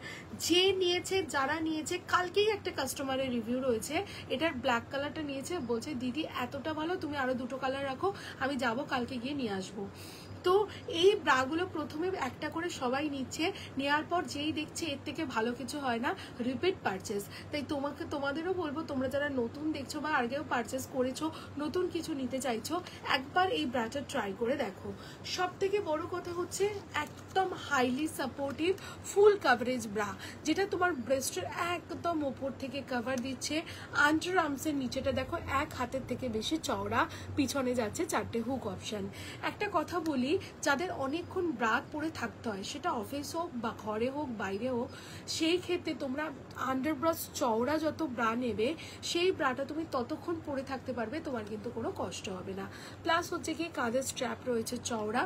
যারা নিয়েছে, কালকেই একটা কাস্টমারের রিভিউ রয়েছে, এটার ব্ল্যাক কালারটা নিয়েছে, বলছে দিদি এতটা ভালো, তুমি আরো 2টো কালার রাখো, আমি যাব কালকে গিয়ে নিয়ে আসবো। তো এই ব্রাগুলো প্রথমে একটা করে সবাই নিচ্ছে, নেওয়ার পর যেই দেখছে এর থেকে ভালো কিছু হয় না, রিপিট পারচেস। তাই তোমাদেরও বলবো, তোমরা যারা নতুন দেখছো বা আগেও পারচেস করেছো, নতুন কিছু নিতে চাইছো, একবার এই ব্রাটা ট্রাই করে দেখো। সব থেকে বড় কথা হচ্ছে একদম highly supportive full coverage bra, যেটা তোমার ব্রেস্টের একদম ওপর থেকে কভার দিচ্ছে। আন্ডার আর্মসের নিচেটা দেখো এক হাতের থেকে বেশি চওড়া, পিছনে যাচ্ছে 4টে হুক অপশন। একটা কথা বলি, যাদের অনেকক্ষণ ব্রা পরে থাকতে হয়, সেটা অফিস হোক বা ঘরে হোক বাইরে হোক, সেই ক্ষেত্রে তোমরা আন্ডার ব্রাস্ট চওড়া যত ব্রা নেবে, সেই ব্রাটা তুমি ততক্ষণ পরে থাকতে পারবে, তোমার কিন্তু কোনো কষ্ট হবে না। প্লাস হচ্ছে কি কাঁধের স্ট্র্যাপ রয়েছে চওড়া,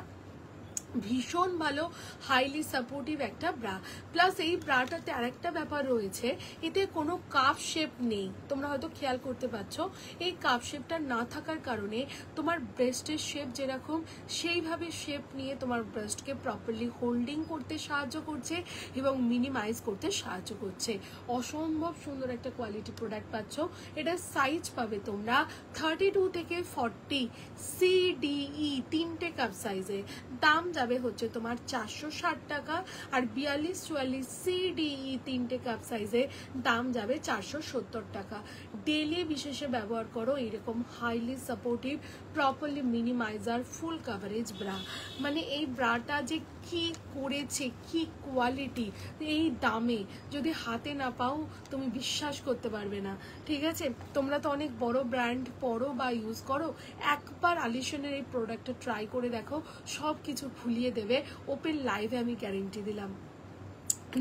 ভীষণ ভালো হাইলি সাপোর্টিভ একটা ব্রা। প্লাস এই ব্রাটাতে আরেকটা ব্যাপার রয়েছে, এতে কোনো কাপ শেপ নেই। তোমরা হয়তো খেয়াল করতে পারছো, এই কাপ শেপটা না থাকার কারণে তোমার ব্রেস্টের শেপ যেরকম, সেইভাবে শেপ নিয়ে তোমার ব্রেস্টকে প্রপারলি হোল্ডিং করতে সাহায্য করছে এবং মিনিমাইজ করতে সাহায্য করছে। অসম্ভব সুন্দর একটা কোয়ালিটি প্রোডাক্ট পাচ্ছ। এটা সাইজ পাবে তোমরা 32 থেকে 40 CDE 3টে কাপ সাইজে। দাম যাবে হচ্ছে তোমার 460 টাকা, আর 42-44 CDE 3টে কাপ সাইজে দাম যাবে 470 টাকা। ডেলি বিশেষে ব্যবহার করো এরকম highly supportive properly minimiser full coverage bra. মানে এই ব্রাটা যে কি করেছে, কি কোয়ালিটি, এই দামে যদি হাতে না পাও তুমি বিশ্বাস করতে পারবে না। ঠিক আছে, তোমরা তো অনেক বড় ব্র্যান্ড পরো বা ইউজ করো, একবার আলিশনের এই প্রোডাক্টটা ট্রাই করে দেখো, সব কিছু ভুলিয়ে দেবে। ওপেন লাইভে আমি গ্যারেন্টি দিলাম।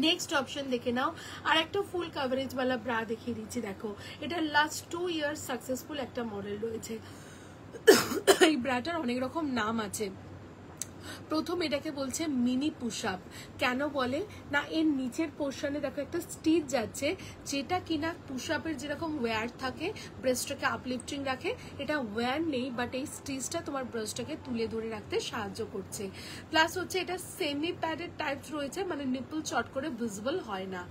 নেক্সট অপশন দেখে নাও, আর একটা ফুল কাভারেজ वाला ব্রা দেখিয়ে দিচ্ছি। দেখো, এটা লাস্ট 2 ইয়ার্স সাকসেসফুল একটা মডেল রয়েছে। এই ব্রাটার অনেক রকম নাম আছে। প্রথম এটাকে বলছে মিনি পুশ আপ। কেন বলে না, এর নিচের পোর্শনে দেখো একটা স্টিচ যাচ্ছে, যেটা কিনা পুশ আপের যেরকম ওয়্যার থাকে, ব্রেস্টটাকে আপলিফটিং রাখে, এটা ওয়্যার নেই, বাট এই স্টিচটা তোমার ব্রেস্টটাকে তুলে ধরে রাখতে সাহায্য করছে। প্লাস হচ্ছে এটা সেমি প্যাডেড টাইপস রয়েছে, মানে নিপল চট করে ভিজিবল হয় না।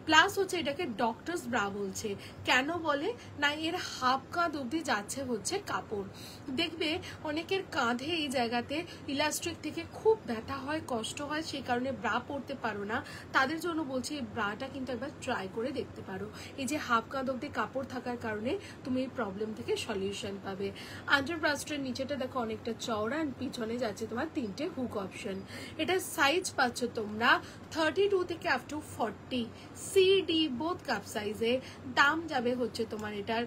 প্লাস হচ্ছে এটাকে ডক্টরস ব্রা বলছে। কেন বলে না, এর হাফ কাঁধ অবধি যাচ্ছে হচ্ছে কাপড়। দেখবে অনেকের কাঁধে এই জায়গাতে ইলাস্ট্রিক থেকে খুব ব্যথা হয়, কষ্ট হয়, সেই কারণে ব্রা পরতে পারো না, তাদের জন্য বলছি এই ব্রাটা কিন্তু একবার ট্রাই করে দেখতে পারো। এই যে হাফ কাঁধ অবধি কাপড় থাকার কারণে তুমি এই প্রবলেম থেকে সলিউশন পাবে। আন্ডার ব্রাস্টের নিচেটা দেখো অনেকটা চওড়া, আর পিছনে যাচ্ছে তোমার 3টে হুক অপশন। এটা সাইজ পাচ্ছ তোমরা 32 থেকে up to 40 CD both cup সাইজে। দাম যাবে হচ্ছে তোমার এটার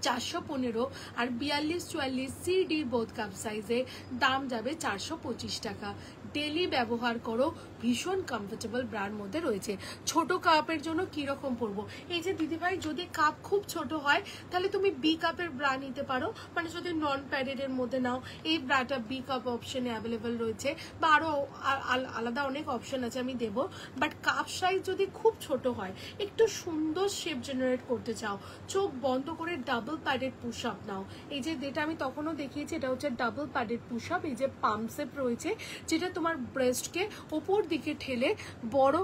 415, আর 42-44 CD বোথ কাপ সাইজে দাম যাবে 425 টাকা। ডেলি ব্যবহার করো, ভীষণ কমফোর্টেবল ব্রার মধ্যে রয়েছে। ছোট কাপের জন্য কিরকম পরবো, এই যে দিদিভাই যদি কাপ খুব ছোট হয় তাহলে তুমি বি কাপের ব্রা নিতে পারো, মানে যদি নন প্যাডেড এর মধ্যে নাও, এই ব্রাটা বি কাপ অপশনে অ্যাভেলেবেল রয়েছে, বা আরো আলাদা অনেক অপশন আছে আমি দেবো। বাট কাপ সাইজ যদি খুব ছোট হয়, একটু সুন্দর শেপ জেনারেট করতে চাও, চোখ বন্ধ করে ডাবল প্যাডেড পুশ আপ নাও। এই যে যেটা আমি তখনও দেখিয়েছি, এটা হচ্ছে ডাবল প্যাডেড পুশ আপ। এই যে পাম্প শেপ রয়েছে, যেটা তোমার ব্রেস্টকে উপর দিকে ঠেলে বড়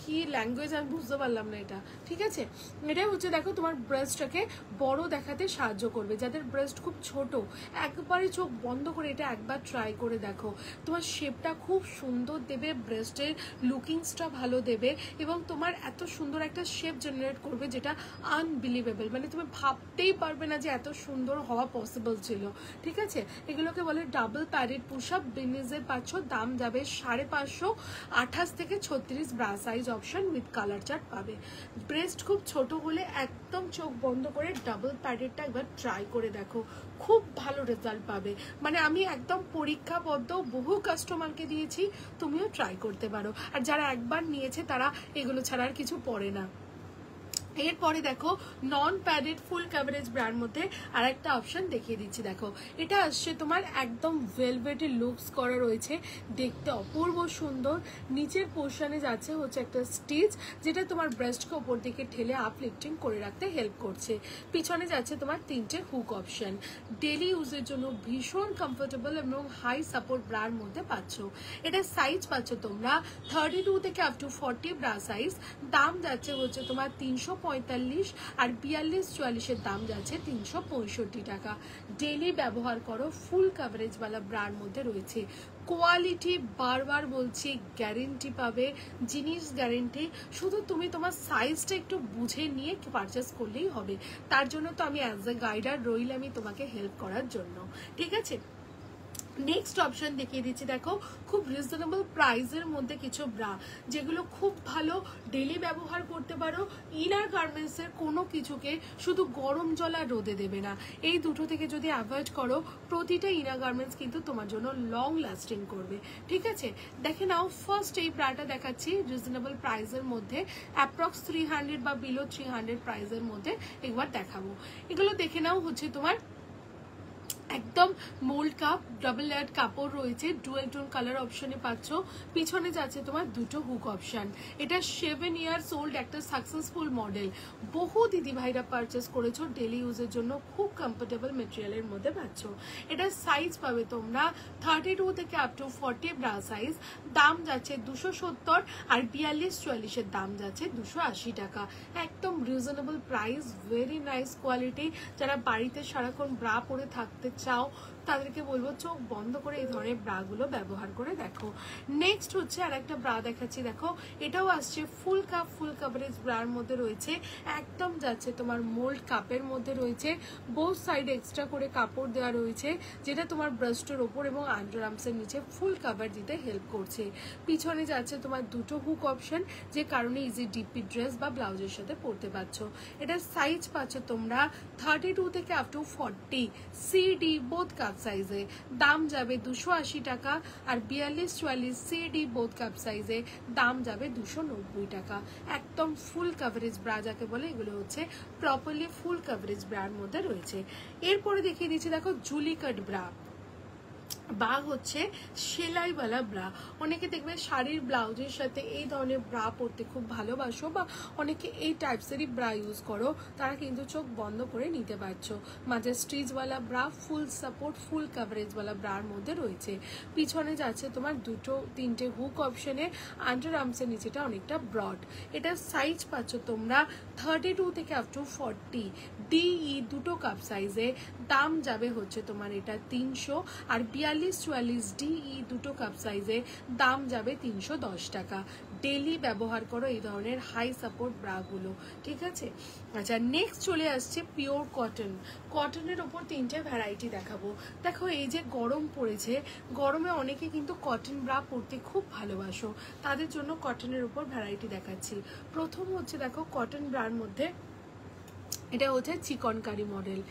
কি ল্যাঙ্গুয়েজ আমি বুঝতে পারলাম না এটা। ঠিক আছে, এটা হচ্ছে দেখো তোমার ব্রেস্টটাকে বড় দেখাতে সাহায্য করবে। যাদের ব্রেস্ট খুব ছোট, একবারে চোখ বন্ধ করে এটা একবার ট্রাই করে দেখো, তোমার শেপটা খুব সুন্দর দেবে, ব্রেস্টের লুকিংসটা ভালো দেবে, এবং তোমার এত সুন্দর একটা শেপ জেনারেট করবে যেটা আনবিলিভেবল, মানে তুমি ভাবতেই পারবে না যে এত সুন্দর হওয়া পসিবল ছিল। ঠিক আছে, এগুলোকে বলে ডাবল প্যাডেড পুশ আপ। বিনিজে পাচ্ছ, দাম যাবে 550, 28 থেকে 36 bra size option with colour chart পাবে। ব্রেস্ট খুব ছোট হলে একদম চোখ বন্ধ করে ডাবল প্যাডেডটা একবার ট্রাই করে দেখো, খুব ভালো রেজাল্ট পাবে। মানে আমি একদম পরীক্ষাবদ্ধ, বহু কাস্টমারকে দিয়েছি, তুমিও ট্রাই করতে পারো। আর যারা একবার নিয়েছে তারা এগুলো ছাড়া আর কিছু পরে না। এরপরে দেখো নন প্যাডেড ফুল কাভারেজ ব্রার মধ্যে আর একটা অপশন দেখিয়ে দিচ্ছি। দেখো, এটা আসছে তোমার একদম ভেলভেটে লুকস করা রয়েছে, দেখতে অপূর্ব সুন্দর। নিচের পোর্শনে যাচ্ছে হচ্ছে একটা স্টিচ, যেটা তোমার ব্রেস্টকে ওপর দিকে ঠেলে আপলিফটিং করে রাখতে হেল্প করছে। পিছনে যাচ্ছে তোমার 3টে হুক অপশন। ডেলি ইউজের জন্য ভীষণ কমফোর্টেবল এবং হাই সাপোর্ট ব্রার মধ্যে পাচ্ছ। এটা সাইজ পাচ্ছ তোমরা 32 থেকে আপ টু 40 ব্রা সাইজ। দাম যাচ্ছে হচ্ছে তোমার 350 345, আর 42-44 দাম যাচ্ছে 365 টাকা। ডেলি ব্যবহার করো, ফুল কাভারেজওয়ালা ব্রার মধ্যে রয়েছে। কোয়ালিটি বারবার বলছি, গ্যারেন্টি পাবে, জিনিস গ্যারেন্টি। শুধু তুমি তোমার সাইজটা একটু বুঝে নিয়ে পারচেস করলেই হবে। তার জন্য তো আমি অ্যাজ এ গাইডার রইল, আমি তোমাকে হেল্প করার জন্য, ঠিক আছে। নেক্সট অপশন দেখিয়ে দিচ্ছি, দেখো খুব রিজনেবল প্রাইসের মধ্যে কিছু ব্রা, যেগুলো খুব ভালো, ডেলি ব্যবহার করতে পারো। ইনার গার্মেন্টসের কোনো কিছুকে শুধু গরম জল আর রোদে দেবে না, এই দুটো থেকে যদি অ্যাভয়েড করো, প্রতিটা ইনার গার্মেন্টস কিন্তু তোমার জন্য লং লাস্টিং করবে, ঠিক আছে। দেখে নাও, ফার্স্ট এই ব্রাটা দেখাচ্ছি রিজনেবল প্রাইসের মধ্যে, অ্যাপ্রক্স 300 বা বিলো 300 প্রাইসের মধ্যে একবার দেখাবো। এগুলো দেখে নাও, হচ্ছে তোমার একদম মোল্ড কাপ, ডাবল লেয়ার কাপড় রয়েছে, ডুয়েল টোন কালার অপশনে পাচ্ছ। পিছনে যাচ্ছে তোমার দুটো হুক অপশন। এটা 7 ইয়ার্স ওল্ড একটা সাকসেসফুল মডেল, বহু দিদি ভাইরা পারচেস করেছো ডেলি ইউজের জন্য, খুব কমফোর্টেবল মেটেরিয়ালের মধ্যে পাচ্ছ। এটা সাইজ পাবে তোমরা 32 থেকে আপ টু 40 ব্রা সাইজ, দাম যাচ্ছে 270, আর 42-44 দাম যাচ্ছে 280 টাকা। একদম reasonable price, very nice quality. যারা বাড়িতে সারাক্ষণ ব্রা পরে থাকতে চাও তাদেরকে বলবো চোখ বন্ধ করে এই ধরনের ব্রাগুলো ব্যবহার করে দেখো। নেক্সট হচ্ছে আর একটা ব্রা দেখাচ্ছি, দেখো এটাও আসছে ফুল কাপ, ফুল কাভারেজ ব্রার মধ্যে রয়েছে, একদম যাচ্ছে তোমার মোল্ড কাপের মধ্যে রয়েছে, বোথ সাইড এক্সট্রা করে কাপড় দেওয়া রয়েছে, যেটা তোমার ব্রাস্টের ওপর এবং আন্ডার আর্মসের নিচে ফুল কাভার দিতে হেল্প করছে। পিছনে যাচ্ছে তোমার দুটো হুক অপশন, যে কারণে ইজি ডিপি ড্রেস বা ব্লাউজের সাথে পরতে পারছো। এটার সাইজ পাচ্ছ তোমরা 32 থেকে up to 40, CD both cup সাইজে, দাম যাবে 280 টাকা, আর 42-44 সিডি বোথ কাপ সাইজে দাম যাবে 290 টাকা। একদম ফুল কাভারেজ ব্রা যাকে বলে, এগুলো হচ্ছে প্রপারলি ফুল কাভারেজ ব্রার মধ্যে রয়েছে। এরপরে দেখিয়ে দিচ্ছি, দেখো জুলি কাট ব্রা বা হচ্ছে সেলাইওয়ালা ব্রা। অনেকে দেখবে শাড়ির ব্লাউজের সাথে এই ধরনের ব্রা পরতে খুব ভালোবাসো, বা অনেকে এই টাইপসেরই ব্রা ইউজ করো, তারা কিন্তু চোখ বন্ধ করে নিতে পারছো। মাঝে স্টিচওয়ালা ব্রা, ফুল সাপোর্ট, ফুল কাভারেজওয়ালা ব্রার মধ্যে রয়েছে। পিছনে যাচ্ছে তোমার দুটো তিনটে হুক অপশনে, আন্ডার আর্মসের নিচেটা অনেকটা ব্রড। এটার সাইজ পাচ্ছ তোমরা 32 থেকে আপ টু 40, ডিই দুটো কাপ সাইজে, দাম যাবে হচ্ছে তোমার এটা 300, আর 42-44 ডিই দুটো কাপ সাইজে দাম যাবে 310 টাকা। ডেলি ব্যবহার করো এই ধরনের হাই সাপোর্ট ব্রাগুলো, ঠিক আছে। আচ্ছা, নেক্সট চলে আসছে পিওর কটন। কটনের ওপর তিনটে ভ্যারাইটি দেখাবো। দেখো এই যে গরম পড়েছে, গরমে অনেকে কিন্তু কটন ব্রা পরতে খুব ভালোবাসো, তাদের জন্য কটনের উপর ভ্যারাইটি দেখাচ্ছি। প্রথম হচ্ছে দেখো কটন ব্রার মধ্যে, এটা হচ্ছে চিকনকারি মডেল,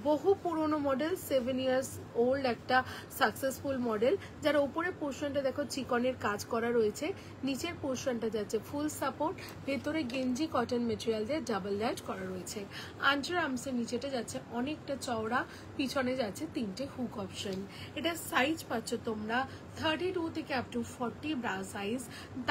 বহু পুরনো মডেল, 7 ইয়ার্স ওল্ড একটা সাকসেসফুল মডেল, যার উপরের পোর্শনটা দেখো চিকনের কাজ করা রয়েছে, নিচের পোর্শনটা যাচ্ছে ফুল সাপোর্ট, ভেতরে গেঞ্জি কটন মেটেরিয়াল দিয়ে ডাবল লেয়ার করা রয়েছে। আন্ডার আর্মসের নিচেটা যাচ্ছে অনেকটা চওড়া, পিছনে যাচ্ছে তিনটে হুক অপশন। এটা সাইজ পাচ্ছ তোমরা 32 থেকে আপ টু 40 ব্রা সাইজ,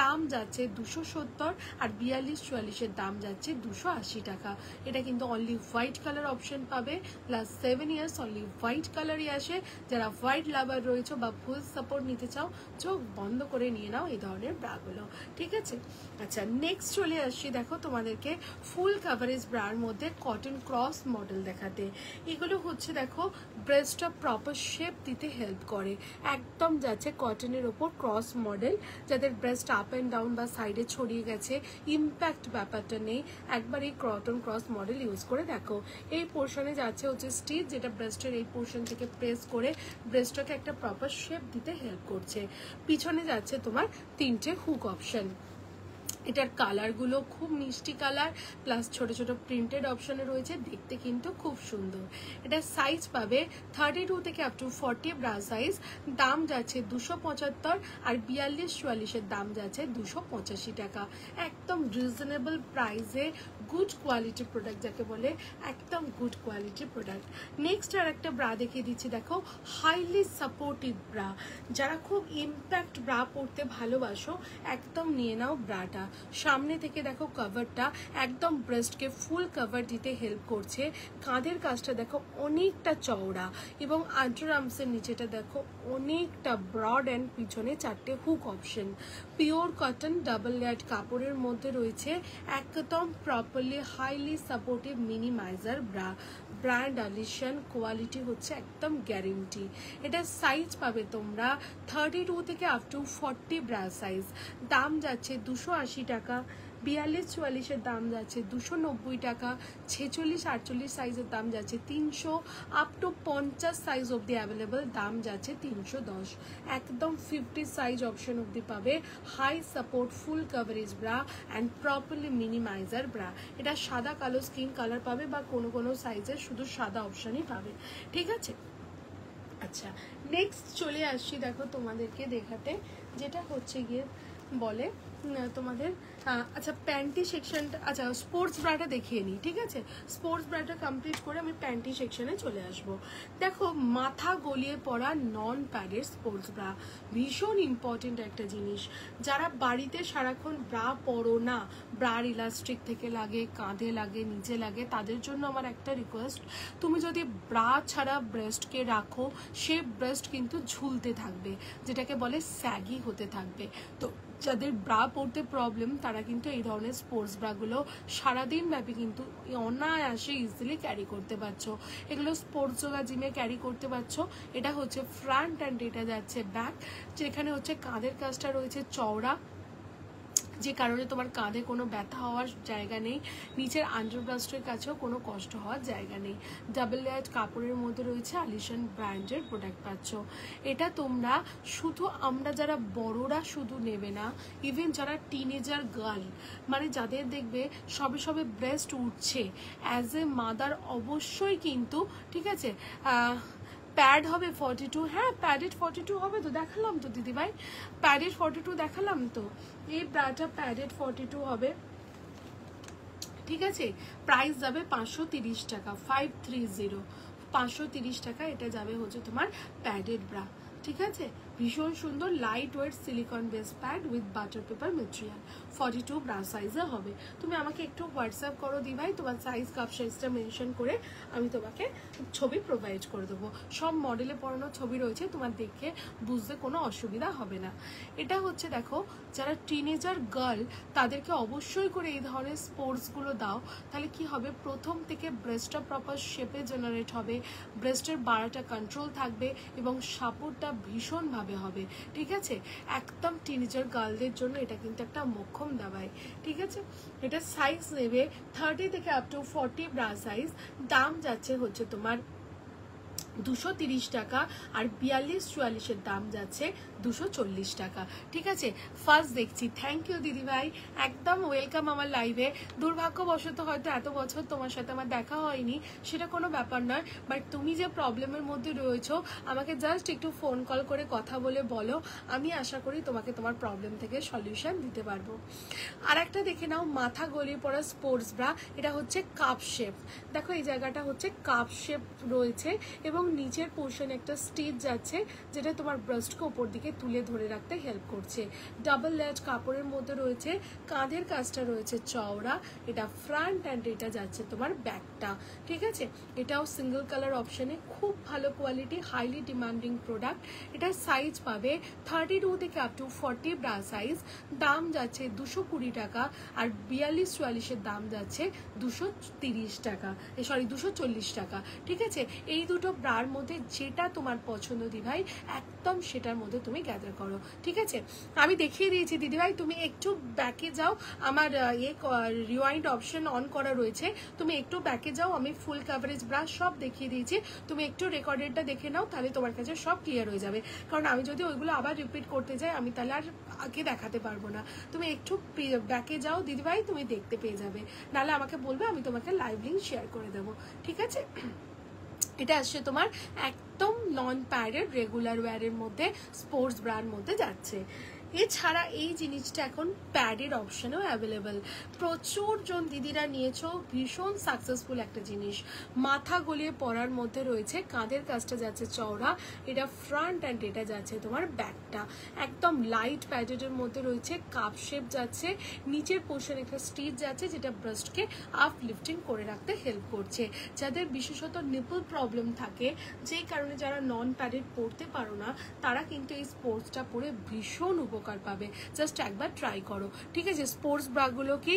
দাম যাচ্ছে 270, আর 42-44 দাম যাচ্ছে 280 টাকা। এটা কিন্তু অনলি হোয়াইট কালার অপশন পাবে, প্লাস 7 ইয়ার্স অনলি হোয়াইট কালারই আসে। যারা হোয়াইট লাভার রয়েছে বা ফুল সাপোর্ট নিতে চাও, চোখ বন্ধ করে নিয়ে নাও এই ধরনের ব্রাগুলো, ঠিক আছে। আচ্ছা, নেক্সট চলে আসছি, দেখো তোমাদেরকে ফুল কাভারেজ ব্রার মধ্যে কটন ক্রস মডেল দেখাতে। এগুলো হচ্ছে দেখো ব্রেস্টটা প্রপার শেপ দিতে হেল্প করে, একদম যাচ্ছে কটনের ওপর ক্রস মডেল, যাদের ব্রেস্ট আপ অ্যান্ড ডাউন বা সাইডে ছড়িয়ে গেছে, ইম্প্যাক্ট ব্যাপারটা নেই, একবার এই কটন ক্রস মডেল ইউজ করে দেখো। এই পোর্শনে যাচ্ছে হচ্ছে স্টিচ, যেটা ব্রেস্টের এই পোর্শন থেকে প্রেস করে ব্রেস্টটাকে একটা প্রপার শেপ দিতে হেল্প করছে। পিছনে যাচ্ছে তোমার তিনটে হুক অপশন। এটার কালারগুলো খুব মিষ্টি কালার, প্লাস ছোট ছোট প্রিন্টেড অপশনে রয়েছে, দেখতে কিন্তু খুব সুন্দর। এটার সাইজ পাবে 32 থেকে আপ টু 40 ব্রা সাইজ, দাম যাচ্ছে 275, আর 42-44 দাম যাচ্ছে 285 টাকা। একদম রিজনেবল প্রাইসে গুড কোয়ালিটির প্রোডাক্ট যাকে বলে, একদম গুড কোয়ালিটির প্রোডাক্ট। নেক্সট আর একটা ব্রা দেখিয়ে দিচ্ছি, দেখো হাইলি সাপোর্টিভ ব্রা। যারা খুব ইম্প্যাক্ট ব্রা পরতে ভালোবাসো, একদম নিয়ে নাও ব্রাটা। সামনে থেকে দেখো কভারটা একদম ব্রেস্টকে ফুল কভার দিতে হেল্প করছে। কাঁধের কাজটা দেখো অনেকটা চওড়া এবং আন্ডার আর্মসের নিচেটা দেখো অনেকটা ব্রড অ্যান্ড পিছনে 4টে hook option. Pure cotton double layered কাপড়ের মধ্যে রয়েছে একদম properly highly supportive minimiser bra. Brand Alishan, quality হচ্ছে একদম গ্যারেন্টি। এটা সাইজ পাবে তোমরা 32 থেকে আপ টু 40 ব্রা সাইজ। দাম যাচ্ছে 280 টাকা। 42-44-এর দাম যাচ্ছে 290 টাকা। 46-48 সাইজের দাম যাচ্ছে 300, আপ টু 50 সাইজ অবধি অ্যাভেলেবল, দাম যাচ্ছে 310। একদম 50 সাইজ অপশন অবধি পাবে। High support full coverage bra and properly minimiser bra. এটা সাদা কালো স্কিন কালার পাবে বা কোনো কোনো সাইজের শুধু সাদা অপশনই পাবে, ঠিক আছে। আচ্ছা, নেক্সট চলে আসছি দেখো তোমাদেরকে দেখাতে, যেটা হচ্ছে গিয়ে বলে তোমাদের আচ্ছা প্যান্টি সেকশনটা, আচ্ছা স্পোর্টস ব্রাটা দেখিয়ে নিই, ঠিক আছে। স্পোর্টস ব্রাটা কমপ্লিট করে আমি প্যান্টি সেকশনে চলে আসব। দেখো মাথা গলিয়ে পড়া নন প্যাডেড স্পোর্টস ব্রা ভীষণ ইম্পর্টেন্ট একটা জিনিস। যারা বাড়িতে সারাক্ষণ ব্রা পরো না, ব্রার ইলাস্টিক থেকে লাগে, কাঁধে লাগে, নিচে লাগে, তাদের জন্য আমার একটা রিকোয়েস্ট, তুমি যদি ব্রা ছাড়া ব্রেস্টকে রাখো, সে ব্রেস্ট কিন্তু ঝুলতে থাকবে, যেটাকে বলে স্যাগি হতে থাকবে। তো যাদের ব্রা পরতে প্রবলেম তারা কিন্তু এই ধরনের স্পোর্টস ব্রাগুলো সারাদিন ব্যাপী কিন্তু অনায়াসে ইজিলি ক্যারি করতে পারছো। এগুলো স্পোর্টস যোগা জিমে ক্যারি করতে পারছো। এটা হচ্ছে ফ্রন্ট অ্যান্ড এটা যাচ্ছে ব্যাক, যেখানে হচ্ছে কাঁধের কাজটা রয়েছে চওড়া, যে কারণে তোমার কাঁধে কোনো ব্যথা হওয়ার জায়গা নেই, নিচের আন্ডারব্রাস্টের কাছেও কোনো কষ্ট হওয়ার জায়গা নেই। ডাবল লেয়ার কাপড়ের মধ্যে রয়েছে আলিশান ব্র্যান্ডের প্রোডাক্ট পাচ্ছ। এটা তোমরা শুধু আমরা যারা বড়রা শুধু নেবে না, ইভেন যারা টিনেজার গার্ল, মানে যাদের দেখবে সবে সবে ব্রেস্ট উঠছে, অ্যাজ এ মাদার অবশ্যই কিন্তু, ঠিক আছে, প্যাড হবে 42, হ্যাঁ প্যাডেড 42 হবে তো, দেখালাম তো দিদিভাই, প্যাডেড 42 দেখালাম তো। এই ব্রাটা প্যাডেড 42 হবে, ঠিক আছে। প্রাইস যাবে 530 টাকা, 530, 530 টাকা এটা যাবে হচ্ছে তোমার প্যাডেড ব্রা, ঠিক আছে। ভীষণ সুন্দর light weight silicon base pad with butter paper material, 42 bra সাইজে হবে। তুমি আমাকে একটু হোয়াটসঅ্যাপ করো দি ভাই, তোমার সাইজ কাপ সাইজটা মেনশন করে আমি তোমাকে ছবি প্রোভাইড করে দেবো। সব মডেলে পরানো ছবি রয়েছে, তোমার দেখে বুঝতে কোনো অসুবিধা হবে না। এটা হচ্ছে দেখো যারা টিনেজার গার্ল তাদেরকে অবশ্যই করে এই ধরনের স্পোর্টসগুলো দাও, তাহলে কি হবে, প্রথম থেকে ব্রেস্টটা প্রপার শেপে জেনারেট হবে, ব্রেস্টের বাড়াটা কন্ট্রোল থাকবে এবং সাপোর্টটা ভীষণভাবে হবে, ঠিক আছে। একদম টিনেজার গার্লদের জন্য এটা কিন্তু একটা মোক্ষম দাবাই, ঠিক আছে। এটা সাইজ নেবে 30 থেকে আপ টু 40 ব্রা সাইজ। দাম যাচ্ছে হচ্ছে তোমার 230 টাকা, আর 42-44-এর দাম যাচ্ছে 240 টাকা, ঠিক আছে। ফার্স্ট দেখছি, থ্যাংক ইউ দিদিভাই, একদম ওয়েলকাম আমার লাইভে। দুর্ভাগ্যবশত হয়তো এত বছর তোমার সাথে আমার দেখা হয়নি, সেটা কোনো ব্যাপার নয়, বাট তুমি যে প্রবলেমের মধ্যে রয়েছো আমাকে জাস্ট একটু ফোন কল করে কথা বলে বলো, আমি আশা করি তোমাকে তোমার প্রবলেম থেকে সলিউশন দিতে পারবো। আর একটা দেখে নাও, মাথা গলিয়ে পড়া স্পোর্টস ব্রা, এটা হচ্ছে কাপ শেপ। দেখো এই জায়গাটা হচ্ছে কাপ শেপ রয়েছে এবং নিচের পোর্শন একটা স্টিচ যাচ্ছে, যেটা তোমার ব্রেস্টকে উপর দিকে তুলে ধরে রাখতে হেল্প করছে। ডাবল লেয়ার কাপড়ের মধ্যে রয়েছে, কাঁধের কাজটা রয়েছে চওড়া, এটা ফ্রন্ট অ্যান্ড এটা যাচ্ছে তোমার ব্যাকটা, ঠিক আছে। এটাও সিঙ্গেল কালার অপশনে, খুব ভালো কোয়ালিটি, হাইলি ডিমান্ডিং প্রোডাক্ট। এটার সাইজ পাবে 32 থেকে আপ টু 40 ব্রা সাইজ। দাম যাচ্ছে 220 টাকা, আর 42-44-এর দাম যাচ্ছে 230 টাকা, সরি 240 টাকা, ঠিক আছে। এই দুটো ব্রার মধ্যে যেটা তোমার পছন্দ দিদিভাই, একদম সেটার মধ্যে তুমি গ্যাদার করো, ঠিক আছে। আমি দেখিয়ে দিয়েছি দিদিভাই, তুমি একটু ব্যাকে যাও, আমার রিওয়াইন্ড অপশন অন করা রয়েছে, তুমি একটু ব্যাকে যাও, আমি ফুল কাভারেজ ব্রা সব দেখিয়ে দিয়েছি, তুমি একটু রেকর্ডেডটা দেখে নাও, তাহলে তোমার কাছে সব ক্লিয়ার হয়ে যাবে। কারণ আমি যদি ওইগুলো আবার রিপিট করতে যাই আমি তাহলে আর আগে দেখাতে পারবো না। তুমি একটু ব্যাকে যাও দিদিভাই, তুমি দেখতে পেয়ে যাবে, নাহলে আমাকে বলবে, আমি তোমাকে লাইভ লিঙ্ক শেয়ার করে দেবো, ঠিক আছে। এটা আসছে তোমার একদম নন প্যাডেড রেগুলার ওয়্যারের মধ্যে, স্পোর্টস ব্রার মধ্যে যাচ্ছে। এছাড়া এই জিনিসটা এখন প্যাডের অপশনেও অ্যাভেলেবেল। প্রচুর জন দিদিরা নিয়েছো, ভীষণ সাকসেসফুল একটা জিনিস। মাথা গলিয়ে পরার মধ্যে রয়েছে, কাঁধের কাজটা যাচ্ছে চওড়া, এটা ফ্রন্ট অ্যান্ড এটা যাচ্ছে তোমার ব্যাকটা একদম লাইট প্যাডেডের মধ্যে রয়েছে, কাপ শেপ যাচ্ছে, নিচের পোর্শন একটা স্টিচ যাচ্ছে যেটা ব্রেস্টকে আপ লিফটিং করে রাখতে হেল্প করছে। যাদের বিশেষত নিপল প্রবলেম থাকে, যেই কারণে যারা নন প্যাডেড পরতে পারো না, তারা কিন্তু এই স্পোর্টসটা পরে ভীষণ উপকার পাবে। জাস্ট একবার ট্রাই করো, ঠিক আছে? স্পোর্টস ব্রাগুলো কি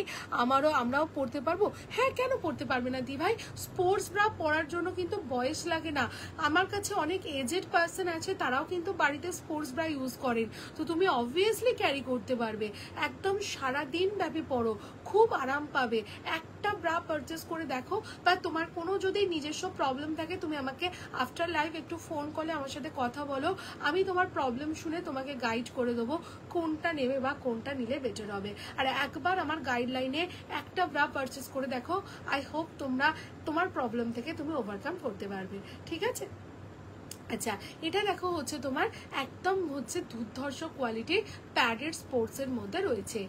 আমরাও পরতে পারবো? হ্যাঁ, কেন পরতে পারবে না দি ভাই? স্পোর্টস ব্রা পরার জন্য কিন্তু বয়স লাগে না। আমার কাছে অনেক এজেড পার্সন আছে, তারাও কিন্তু বাড়িতে স্পোর্টস ব্রা ইউজ করেন, তো তুমি অবভিয়াসলি ক্যারি করতে পারবে। একদম সারাদিন ব্যাপী পরো, খুব আরাম পাবে। একটা ব্রা পারচেস করে দেখো, বা তোমার কোনো যদি নিজস্ব প্রবলেম থাকে, তুমি আমাকে আফটার লাইভ একটু ফোন করলে আমার সাথে কথা বলো, আমি তোমার প্রবলেম শুনে তোমাকে গাইড করে দেবো কোনটা নেবে বা কোনটা নিলে বেটার হবে। আর একবার আমার গাইডলাইনে একটা ব্রা পারচেস করে দেখো, আই হোপ তোমার প্রবলেম থেকে তুমি ওভারকাম করতে পারবে, ঠিক আছে? আচ্ছা, এটা দেখো হচ্ছে তোমার একদম হচ্ছে দুর্ধর্ষ কোয়ালিটি প্যাডেড স্পোর্টসের মধ্যে রয়েছে।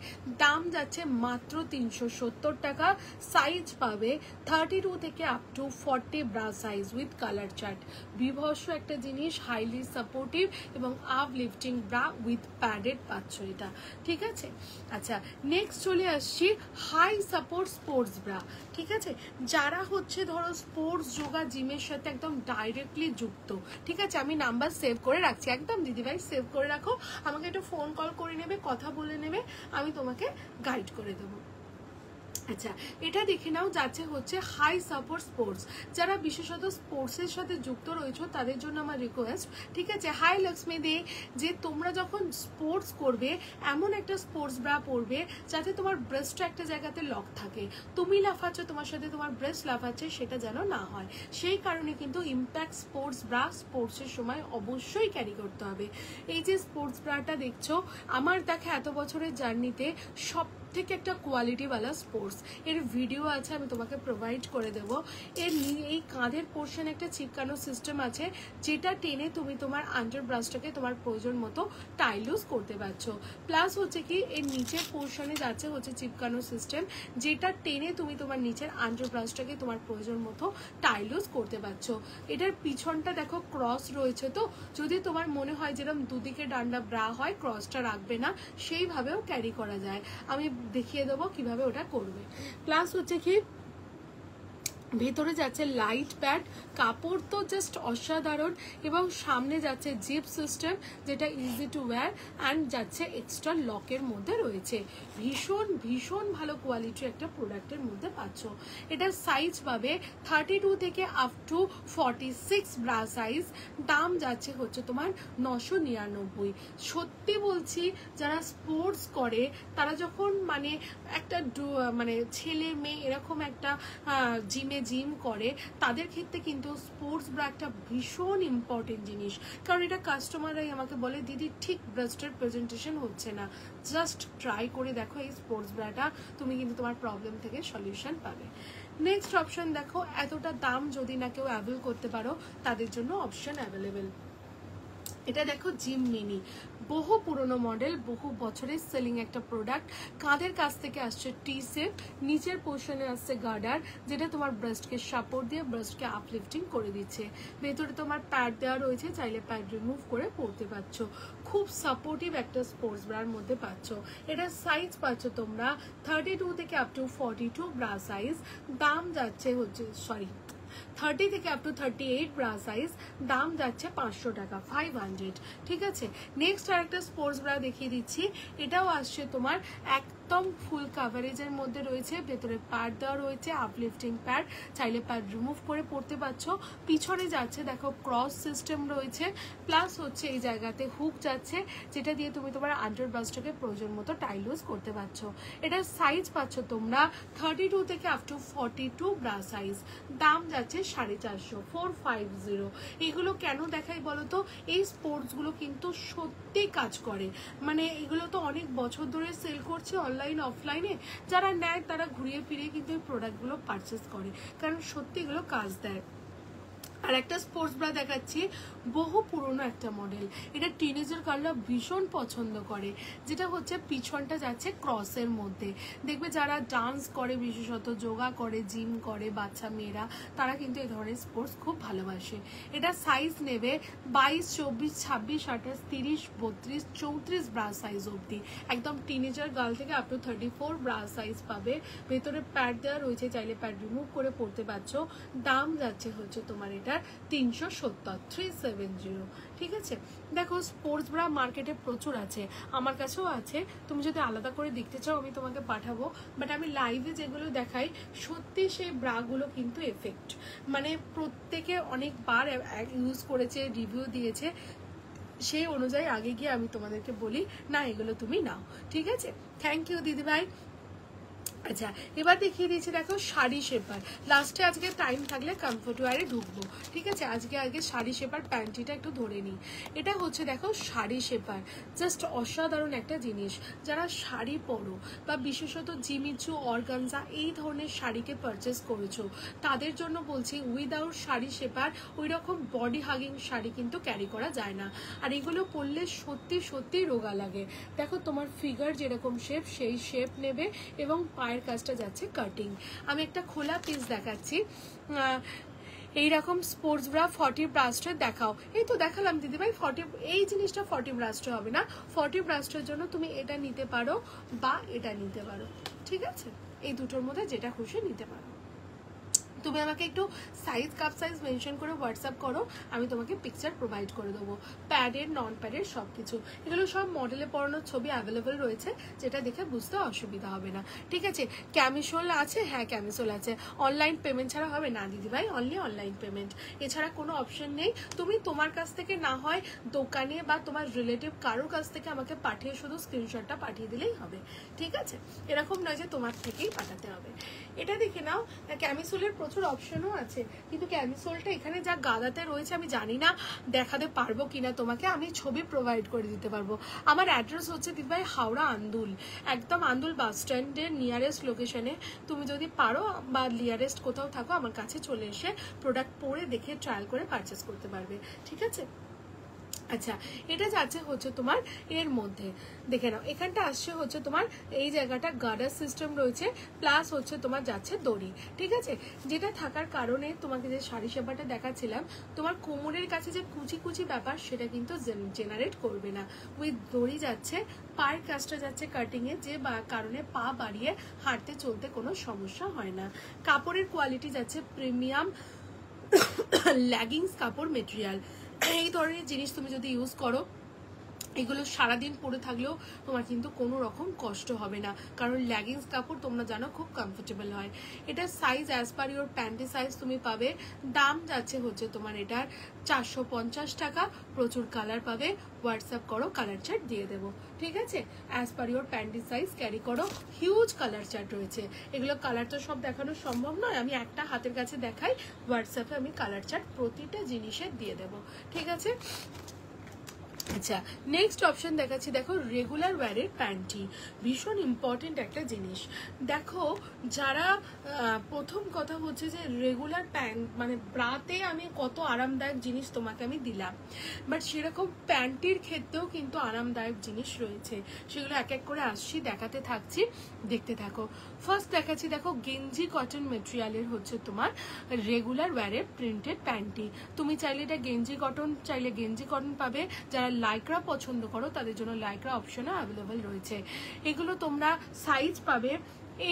দাম যাচ্ছে মাত্র 370 টাকা। সাইজ পাবে 32 থেকে up to 40 bra size with colour chart. বিভৎস একটা জিনিস, হাইলি সাপোর্টিভ এবং up lifting bra with padded পাচ্ছ এটা, ঠিক আছে? আচ্ছা, নেক্সট চলে আসছি হাই সাপোর্ট স্পোর্টস ব্রা, ঠিক আছে? যারা হচ্ছে ধরো স্পোর্টস যোগা জিমের সাথে একদম ডাইরেক্টলি যুক্ত, ঠিক আছে? আমি নাম্বার সেভ করে রাখছি, একদম দিদিভাই সেভ করে রাখো, আমাকে একটু ফোন কল করে নেবে, কথা বলে নেবে, আমি তোমাকে গাইড করে দেবো। আচ্ছা, এটা দেখে নাও, যাচ্ছে হচ্ছে হাই সাপোর্ট স্পোর্টস। যারা বিশেষত স্পোর্টসের সাথে যুক্ত রয়েছে তাদের জন্য আমার রিকোয়েস্ট, ঠিক আছে? হাই লক্ষ্মী দে, যে তোমরা যখন স্পোর্টস করবে এমন একটা স্পোর্টস ব্রা পরবে যাতে তোমার ব্রেস্টটা একটা জায়গাতে লক থাকে। তুমি লাফাচ্ছ, তোমার সাথে তোমার ব্রেস্ট লাফাচ্ছে, সেটা যেন না হয়। সেই কারণে কিন্তু ইম্প্যাক্ট স্পোর্টস ব্রা স্পোর্টসের সময় অবশ্যই ক্যারি করতে হবে। এই যে স্পোর্টস ব্রাটা দেখছো, আমার দেখা এত বছরের জার্নিতে সব থেকে একটা কোয়ালিটিওয়ালা স্পোর্টস, এর ভিডিও আছে, আমি তোমাকে প্রোভাইড করে দেবো। এই কাঁধের পোর্শন একটা চিপকানো সিস্টেম আছে, যেটা টেনে তুমি তোমার আন্ডার ব্রাশটাকে তোমার প্রয়োজন মতো টাই লুজ করতে পারছো। প্লাস হচ্ছে কি, এর নিচের পোর্শনে যাচ্ছে হচ্ছে চিপকানো সিস্টেম, যেটা টেনে তুমি তোমার নিচের আন্ডার ব্রাশটাকে তোমার প্রয়োজন মতো টাই লুজ করতে পারছো। এটার পিছনটা দেখো ক্রস রয়েছে, তো যদি তোমার মনে হয় যেরকম দুদিকে ডান্ডা ব্রা হয়, ক্রসটা রাখবে না, সেইভাবেও ক্যারি করা যায়। আমি দেখিয়ে দেবো কিভাবে ওটা করবে। প্লাস হচ্ছে কি, ভেতরে যাচ্ছে লাইট প্যাড, কাপড় তো জাস্ট অসাধারণ, এবং সামনে যাচ্ছে জিপ সিস্টেম যেটা ইজি টু ওয়্যার, অ্যান্ড যাচ্ছে এক্সট্রা লকের মধ্যে রয়েছে। ভীষণ ভীষণ ভালো কোয়ালিটির একটা প্রোডাক্টের মধ্যে পাচ্ছ। এটার সাইজ পাবে 32 থেকে আপ টু 46 ব্রা সাইজ। দাম যাচ্ছে হচ্ছে তোমার 999। সত্যি বলছি, যারা স্পোর্টস করে তারা যখন একটা ছেলে মেয়ে এরকম একটা জিম করে, তাদের ক্ষেত্রে কিন্তু স্পোর্টস ব্রা একটা ভীষণ ইম্পর্টেন্ট জিনিস। কারণ এটা কাস্টমাররাই আমাকে বলে, দিদি ঠিক ব্রেস্টের প্রেজেন্টেশন হচ্ছে না, জাস্ট ট্রাই করে দেখো এই স্পোর্টস ব্রাটা, তুমি কিন্তু তোমার প্রবলেম থেকে সলিউশন পাবে। নেক্সট অপশন দেখো, এতটা দাম যদি না কেউ অ্যাভেল করতে পারো, তাদের জন্য অপশন অ্যাভেলেবেল। এটা দেখো জিম মিনি, বহু পুরনো মডেল, বহু বছরের সেলিং একটা প্রোডাক্ট। কাঁধের কাছ থেকে আসছে টি সেপ, নিচের পোর্শনে আসছে গার্ডার, যেটা তোমার ব্রেস্টকে সাপোর্ট দিয়ে ব্রেস্টকে আপলিফটিং করে দিচ্ছে। ভেতরে তোমার প্যাড দেওয়া রয়েছে, চাইলে প্যাড রিমুভ করে পরতে পারছো। খুব সাপোর্টিভ একটা স্পোর্টস ব্রার মধ্যে পাচ্ছ। এটার সাইজ পাচ্ছ তোমরা 32 থেকে আপ টু 42 ব্রা সাইজ। দাম যাচ্ছে হচ্ছে 30 থেকে আপ টু 38 ব্রা সাইজ। দাম যাচ্ছে 500 টাকা, 500, ঠিক আছে? নেক্সট আরেকটা স্পোর্টস ব্রা দেখিয়ে দিচ্ছি। এটাও আসছে তোমার একদম ফুল কাভারেজের মধ্যে রয়েছে, ভেতরে প্যাড দেওয়া রয়েছে, আপলিফটিং প্যাড, চাইলে প্যাড রিমুভ করে পড়তে পারছো। পিছনে যাচ্ছে দেখো ক্রস সিস্টেম রয়েছে, প্লাস হচ্ছে এই জায়গাতে হুক যাচ্ছে, যেটা দিয়ে তুমি তোমার আন্ডার ব্রাশটাকে প্রয়োজন মতো টাই লুজ করতে পারছো। এটার সাইজ পাচ্ছ তোমরা 32 থেকে আপ টু 42 ব্রা সাইজ। দাম যাচ্ছে 450, 450। এগুলো কেন দেখাই বলো তো? এই স্পোর্টসগুলো কিন্তু সত্যি কাজ করে, এগুলো তো অনেক বছর ধরে সেল করছে অনলাইন অফলাইনে। যারা নেয় তারা ঘুরিয়ে ফিরিয়ে কিন্তু এই প্রোডাক্টগুলো পারচেস করে, কারণ সত্যি এগুলো কাজ দেয়। আর একটা স্পোর্টস ব্রা দেখাচ্ছি, বহু পুরনো একটা মডেল। এটা টিনেজার গার্লরা ভীষণ পছন্দ করে, যেটা হচ্ছে পিছনটা যাচ্ছে ক্রসের মধ্যে। দেখবে যারা ডান্স করে, বিশেষত যোগা করে, জিম করে বাচ্চা মেয়েরা, তারা কিন্তু এই ধরনের স্পোর্টস খুব ভালোবাসে। এটা সাইজ নেবে 22, 24, 26, 28, 30, 32, 34 ব্রা সাইজ অবধি। একদম টিনেজার গার্ল থেকে আপ টু 34 ব্রা সাইজ পাবে। ভেতরে প্যাড দেওয়া রয়েছে, চাইলে প্যাড রিমুভ করে পড়তে পারছো। দাম যাচ্ছে হচ্ছে তোমার এটা 370, 370। ঠিক আছে, দেখো স্পোর্টস ব্রা মার্কেটে প্রচুর আছে, আমার কাছেও আছে। তুমি যদি আলাদা করে দেখতে চাও আমি তোমাকে পাঠাবো, বাট আমি লাইভে যেগুলো দেখাই সত্যি সেই ব্রাগুলো কিন্তু এফেক্ট, মানে প্রত্যেকে অনেকবার ইউজ করেছে, রিভিউ দিয়েছে, সেই অনুযায়ী আগে গিয়ে আমি তোমাদেরকে বলি না এগুলো তুমি নাও। ঠিক আছে, থ্যাংক ইউ দিদিভাই। আচ্ছা, এবার দেখিয়ে দিয়েছি দেখো শাড়ি শেপার। লাস্টে আজকে টাইম থাকলে কমফোর্ট ওয়্যারে ঢুকবো। ঠিক আছে, আগে শাড়ি শেপার প্যান্টিটা একটু ধরে নিই। এটা হচ্ছে দেখো শাড়ি শেপার, জাস্ট অসাধারণ একটা জিনিস। যারা শাড়ি পরো বা বিশেষত জিমিচু, অর্গানজা এই ধরনের শাড়িকে পারচেস করেছো, তাদের জন্য বলছি উইদাউট শাড়ি শেপার ওই রকম বডি হাগিং শাড়ি কিন্তু ক্যারি করা যায় না। আর এগুলো পরলে সত্যি সত্যি রোগা লাগে। দেখো তোমার ফিগার যেরকম শেপ, সেই শেপ নেবে এবং পায়ের কাজটা যাচ্ছে কাটিং। আমি একটা খোলা পিস দেখাচ্ছি। এইরকম স্পোর্টস ব্রা 40 ব্রাস্টের দেখাও। এই তো দেখালাম দিদিভাই 40, এই জিনিসটা 40 ব্রাস্টে হবে না। 40 ব্রাস্টের জন্য তুমি এটা নিতে পারো বা এটা নিতে পারো। ঠিক আছে, এই দুটোর মধ্যে যেটা খুশি নিতে পারো। তুমি আমাকে একটু সাইজ, কাপ সাইজ মেনশন করে হোয়াটসঅ্যাপ করো, আমি তোমাকে পিকচার প্রোভাইড করে দেবো, প্যাডের নন প্যাডের সব কিছু। এগুলো সব মডেলে পরানোর ছবি অ্যাভেলেবেল রয়েছে, যেটা দেখে বুঝতে অসুবিধা হবে না। ঠিক আছে, ক্যামিসোল আছে, হ্যাঁ ক্যামিসোল আছে। অনলাইন পেমেন্ট ছাড়া হবে না দিদিভাই, অনলি অনলাইন পেমেন্ট, এছাড়া কোনো অপশন নেই। তুমি তোমার কাছ থেকে না হয় দোকানে বা তোমার রিলেটিভ কারোর কাছ থেকে আমাকে পাঠিয়ে শুধু স্ক্রিনশটটা পাঠিয়ে দিলেই হবে। ঠিক আছে, এরকম নয় যে তোমার থেকেই পাঠাতে হবে। এটা দেখে নাও, ক্যামিসোলের প্রচুর অপশনও আছে, কিন্তু ক্যামিসোলটা এখানে যা গাদাতে রয়েছে আমি জানি না দেখাতে পারবো কিনা তোমাকে, আমি ছবি প্রোভাইড করে দিতে পারবো। আমার অ্যাড্রেস হচ্ছে দিদিভাই হাওড়া আন্দুল, একদম আন্দুল বাস স্ট্যান্ডের নিয়ারেস্ট লোকেশনে। তুমি যদি পারো বা নিয়ারেস্ট কোথাও থাকো, আমার কাছে চলে এসে প্রোডাক্ট পরে দেখে ট্রায়াল করে পারচেস করতে পারবে। ঠিক আছে, আচ্ছা এটা যাচ্ছে হচ্ছে তোমার এর মধ্যে দেখে নাও, এখানটা আসছে হচ্ছে তোমার এই জায়গাটা গার্ডার সিস্টেম রয়েছে, প্লাস হচ্ছে তোমার যাচ্ছে দড়ি। ঠিক আছে, যেটা থাকার কারণে তোমাকে যে শাড়ি সেবাটা দেখাচ্ছিলাম, তোমার কোমরের কাছে যে কুচি কুচি ব্যাপার সেটা কিন্তু জেনারেট করবে না। উইথ দড়ি যাচ্ছে, পায়ের কাজটা যাচ্ছে কাটিং এ, যে কারণে পা বাড়িয়ে হাঁটতে চলতে কোনো সমস্যা হয় না। কাপড়ের কোয়ালিটি যাচ্ছে প্রিমিয়াম লেগিংস কাপড় মেটেরিয়াল। এই ধরনের জিনিস তুমি যদি ইউজ করো, এগুলো সারাদিন পরে থাকলেও তোমার কিন্তু কোনো রকম কষ্ট হবে না, কারণ লেগিংস কাপড় তোমরা জানো খুব কমফোর্টেবল হয়। এটা size as per your panty size তুমি পাবে। দাম যাচ্ছে হচ্ছে তোমার এটার 450 টাকা। প্রচুর কালার পাবে, হোয়াটসঅ্যাপ করো, কালার চার্ট দিয়ে দেবো। ঠিক আছে, as per your panty size carry করো। হিউজ কালার চার্ট রয়েছে, এগুলো কালার তো সব দেখানো সম্ভব নয়, আমি একটা হাতের কাছে দেখাই, হোয়াটসঅ্যাপে আমি কালার চার্ট প্রতিটা জিনিসের দিয়ে দেবো। ঠিক আছে, আচ্ছা নেক্সট অপশন দেখাচ্ছি, দেখো রেগুলার ওয়্যারের প্যান্টি, ভীষণ ইম্পর্টেন্ট একটা জিনিস। দেখো যারা প্রথম কথা হচ্ছে যে রেগুলার প্যান্ট মানে ব্রাতে আমি কত আরামদায়ক জিনিস তোমাকে আমি দিলাম, বাট সেরকম প্যান্টির ক্ষেত্রেও কিন্তু আরামদায়ক জিনিস রয়েছে, সেগুলো এক এক করে আসছি, দেখাতে থাকছি, দেখতে থাকো। ফার্স্ট দেখাচ্ছি দেখো গেঞ্জি কটন মেটেরিয়ালের হচ্ছে তোমার রেগুলার ওয়্যারের প্রিন্টেড প্যান্টি। তুমি চাইলে এটা গেঞ্জি কটন, চাইলে গেঞ্জি কটন পাবে। যারা লাইক্রা পছন্দ করো তাদের জন্য লাইক্রা অপশনও অ্যাভেলেবেল রয়েছে। এগুলো তোমরা সাইজ পাবে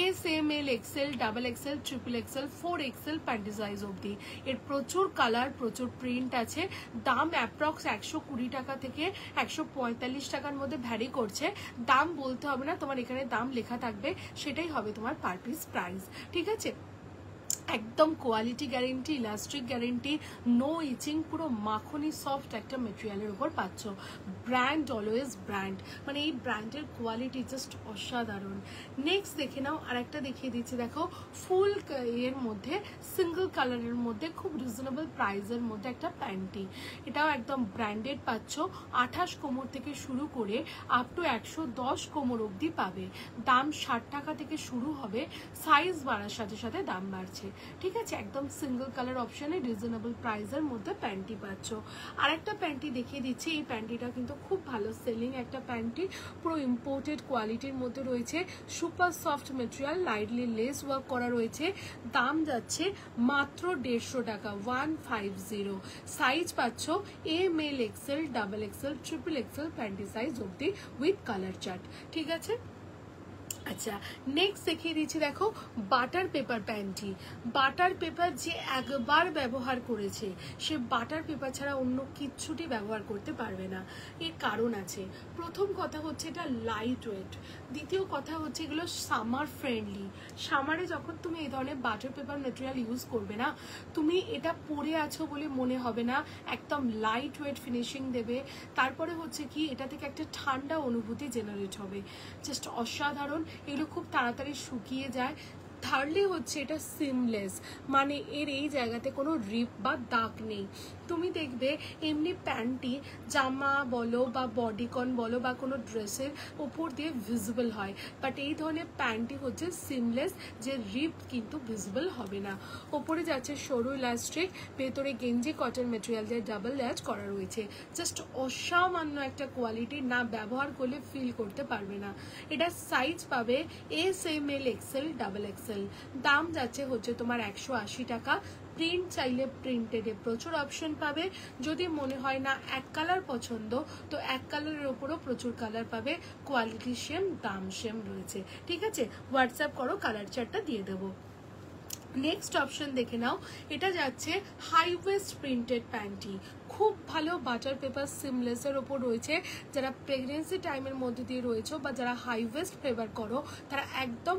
S, M, L, XL, double XL, triple XL, 4XL panty size অবধি। এর প্রচুর কালার, প্রচুর প্রিন্ট আছে। দাম অ্যাপ্রক্স 120 টাকা থেকে 145 টাকার মধ্যে ভ্যারি করছে। দাম বলতে হবে না, তোমার এখানে দাম লেখা থাকবে, সেটাই হবে তোমার পার পিস প্রাইস। ঠিক আছে, একদম quality guarantee, elastic guarantee, no itching, পুরো মাখনি সফট একটা মেটেরিয়ালের উপর পাচ্ছ। ব্র্যান্ড অলওয়েজ ব্র্যান্ড, মানে এই ব্র্যান্ডের কোয়ালিটি জাস্ট অসাধারণ। নেক্সট দেখে নাও, আর একটা দেখিয়ে দিচ্ছি দেখো ফুল এর মধ্যে সিঙ্গল কালারের মধ্যে খুব রিজনেবল প্রাইসের মধ্যে একটা প্যান্টি। এটাও একদম ব্র্যান্ডেড পাচ্ছ। 28 কোমর থেকে শুরু করে আপ টু 110 কোমর অবধি পাবে। দাম 60 টাকা থেকে শুরু হবে, সাইজ বাড়ার সাথে সাথে দাম বাড়ছে। ঠিক আছে, একদম সিঙ্গেল কালার অপশনে রিজনেবল প্রাইসের মধ্যে প্যান্টি পাচ্ছ। আর একটা প্যান্টি দেখিয়ে দিচ্ছি, এই প্যান্টিটা কিন্তু খুব ভালো সেলিং একটা প্যান্টি, পুরো ইম্পোর্টেড কোয়ালিটির মধ্যে রয়েছে, super soft material, lightly less work করা রয়েছে, দাম যাচ্ছে মাত্র 150 টাকা, 150। সাইজ পাচ্ছ M L XL, double XL, triple XL panty size অবধি উইথ কালার চার্ট। ঠিক আছে, আচ্ছা নেক্সট দেখিয়ে দিচ্ছি, দেখো butter paper panty. Butter paper যে একবার ব্যবহার করেছে সে বাটার পেপার ছাড়া অন্য কিচ্ছুটি ব্যবহার করতে পারবে না। এর কারণ আছে, প্রথম কথা হচ্ছে এটা লাইট ওয়েট, দ্বিতীয় কথা হচ্ছে এগুলো সামার ফ্রেন্ডলি। সামারে যখন তুমি এই ধরনের বাটার পেপার ম্যাটেরিয়াল ইউজ করবে না, তুমি এটা পরে আছো বলে মনে হবে না, একদম লাইট ওয়েট ফিনিশিং দেবে। তারপরে হচ্ছে কি, এটা থেকে একটা ঠান্ডা অনুভূতি জেনারেট হবে, জাস্ট অসাধারণ। এগুলো খুব তাড়াতাড়ি শুকিয়ে যায়। থার্ডলি হচ্ছে এটা সিমলেস, মানে এর এই জায়গাতে কোনো রিপ বা দাগ নেই। তুমি দেখবে এমনি প্যান্টটি জামা বলো বা বডিকন বলো বা কোনো ড্রেসের ওপর দিয়ে ভিজিবল হয়, বাট এই ধরনের প্যান্টটি হচ্ছে সিমলেস, যে রিপ কিন্তু ভিজিবল হবে না। ওপরে যাচ্ছে সরু ইলাস্টিক, ভেতরে গেঞ্জি কটন মেটেরিয়াল দিয়ে ডাবল ল্যাচ করা রয়েছে, জাস্ট অসামান্য একটা কোয়ালিটি, না ব্যবহার করলে ফিল করতে পারবে না। এটা সাইজ পাবে S M L XL, double XL, দাম যাচ্ছে হচ্ছে তোমার 180 টাকা। প্রিন্ট চাইলে প্রিন্টেডে প্রচুর অপশন পাবে, যদি মনে হয় না এক কালার পছন্দ তো এক কালারের ওপরও প্রচুর কালার পাবে, কোয়ালিটি সেম, দাম সেম রয়েছে। ঠিক আছে, হোয়াটসঅ্যাপ করো, কালার চার্টটা দিয়ে দেবো। নেক্সট অপশন দেখে নাও, এটা যাচ্ছে হাই ওয়েস্ট প্রিন্টেড প্যান্টি, খুব ভালো বাটার পেপার সিমলেসের ওপর রয়েছে। যারা প্রেগনেন্সি টাইমের মধ্যে দিয়ে রয়েছে বা যারা হাই ওয়েস্ট ফেভার করো তারা একদম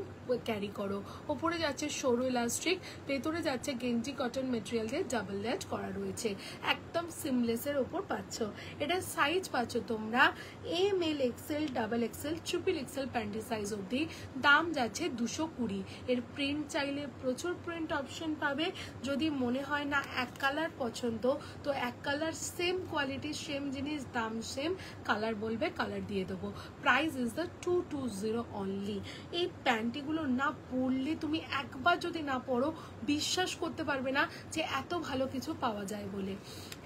ক্যারি করো। ওপরে যাচ্ছে সরু ইলাস্টিক, ভেতরে যাচ্ছে গেঞ্জি কটন মেটেরিয়াল দিয়ে ডাবল ল্যাচ করা রয়েছে, একদম সিমলেসের ওপর পাচ্ছ। এটা সাইজ পাচ্ছ তোমরা M L XL, double XL, triple XL panty size অবধি, দাম যাচ্ছে 220। এর প্রিন্ট চাইলে প্রচুর প্রিন্ট অপশন পাবে, যদি মনে হয় না এক কালার পছন্দ তো এক কালার সেম কোয়ালিটি সেম জিনিস, দাম সেম, কালার বলবে কালার দিয়ে দেবো। Price is the 220 only. এই প্যান্টিগুলো না পরলে তুমি একবার যদি না পরো বিশ্বাস করতে পারবে না যে এত ভালো কিছু পাওয়া যায় বলে।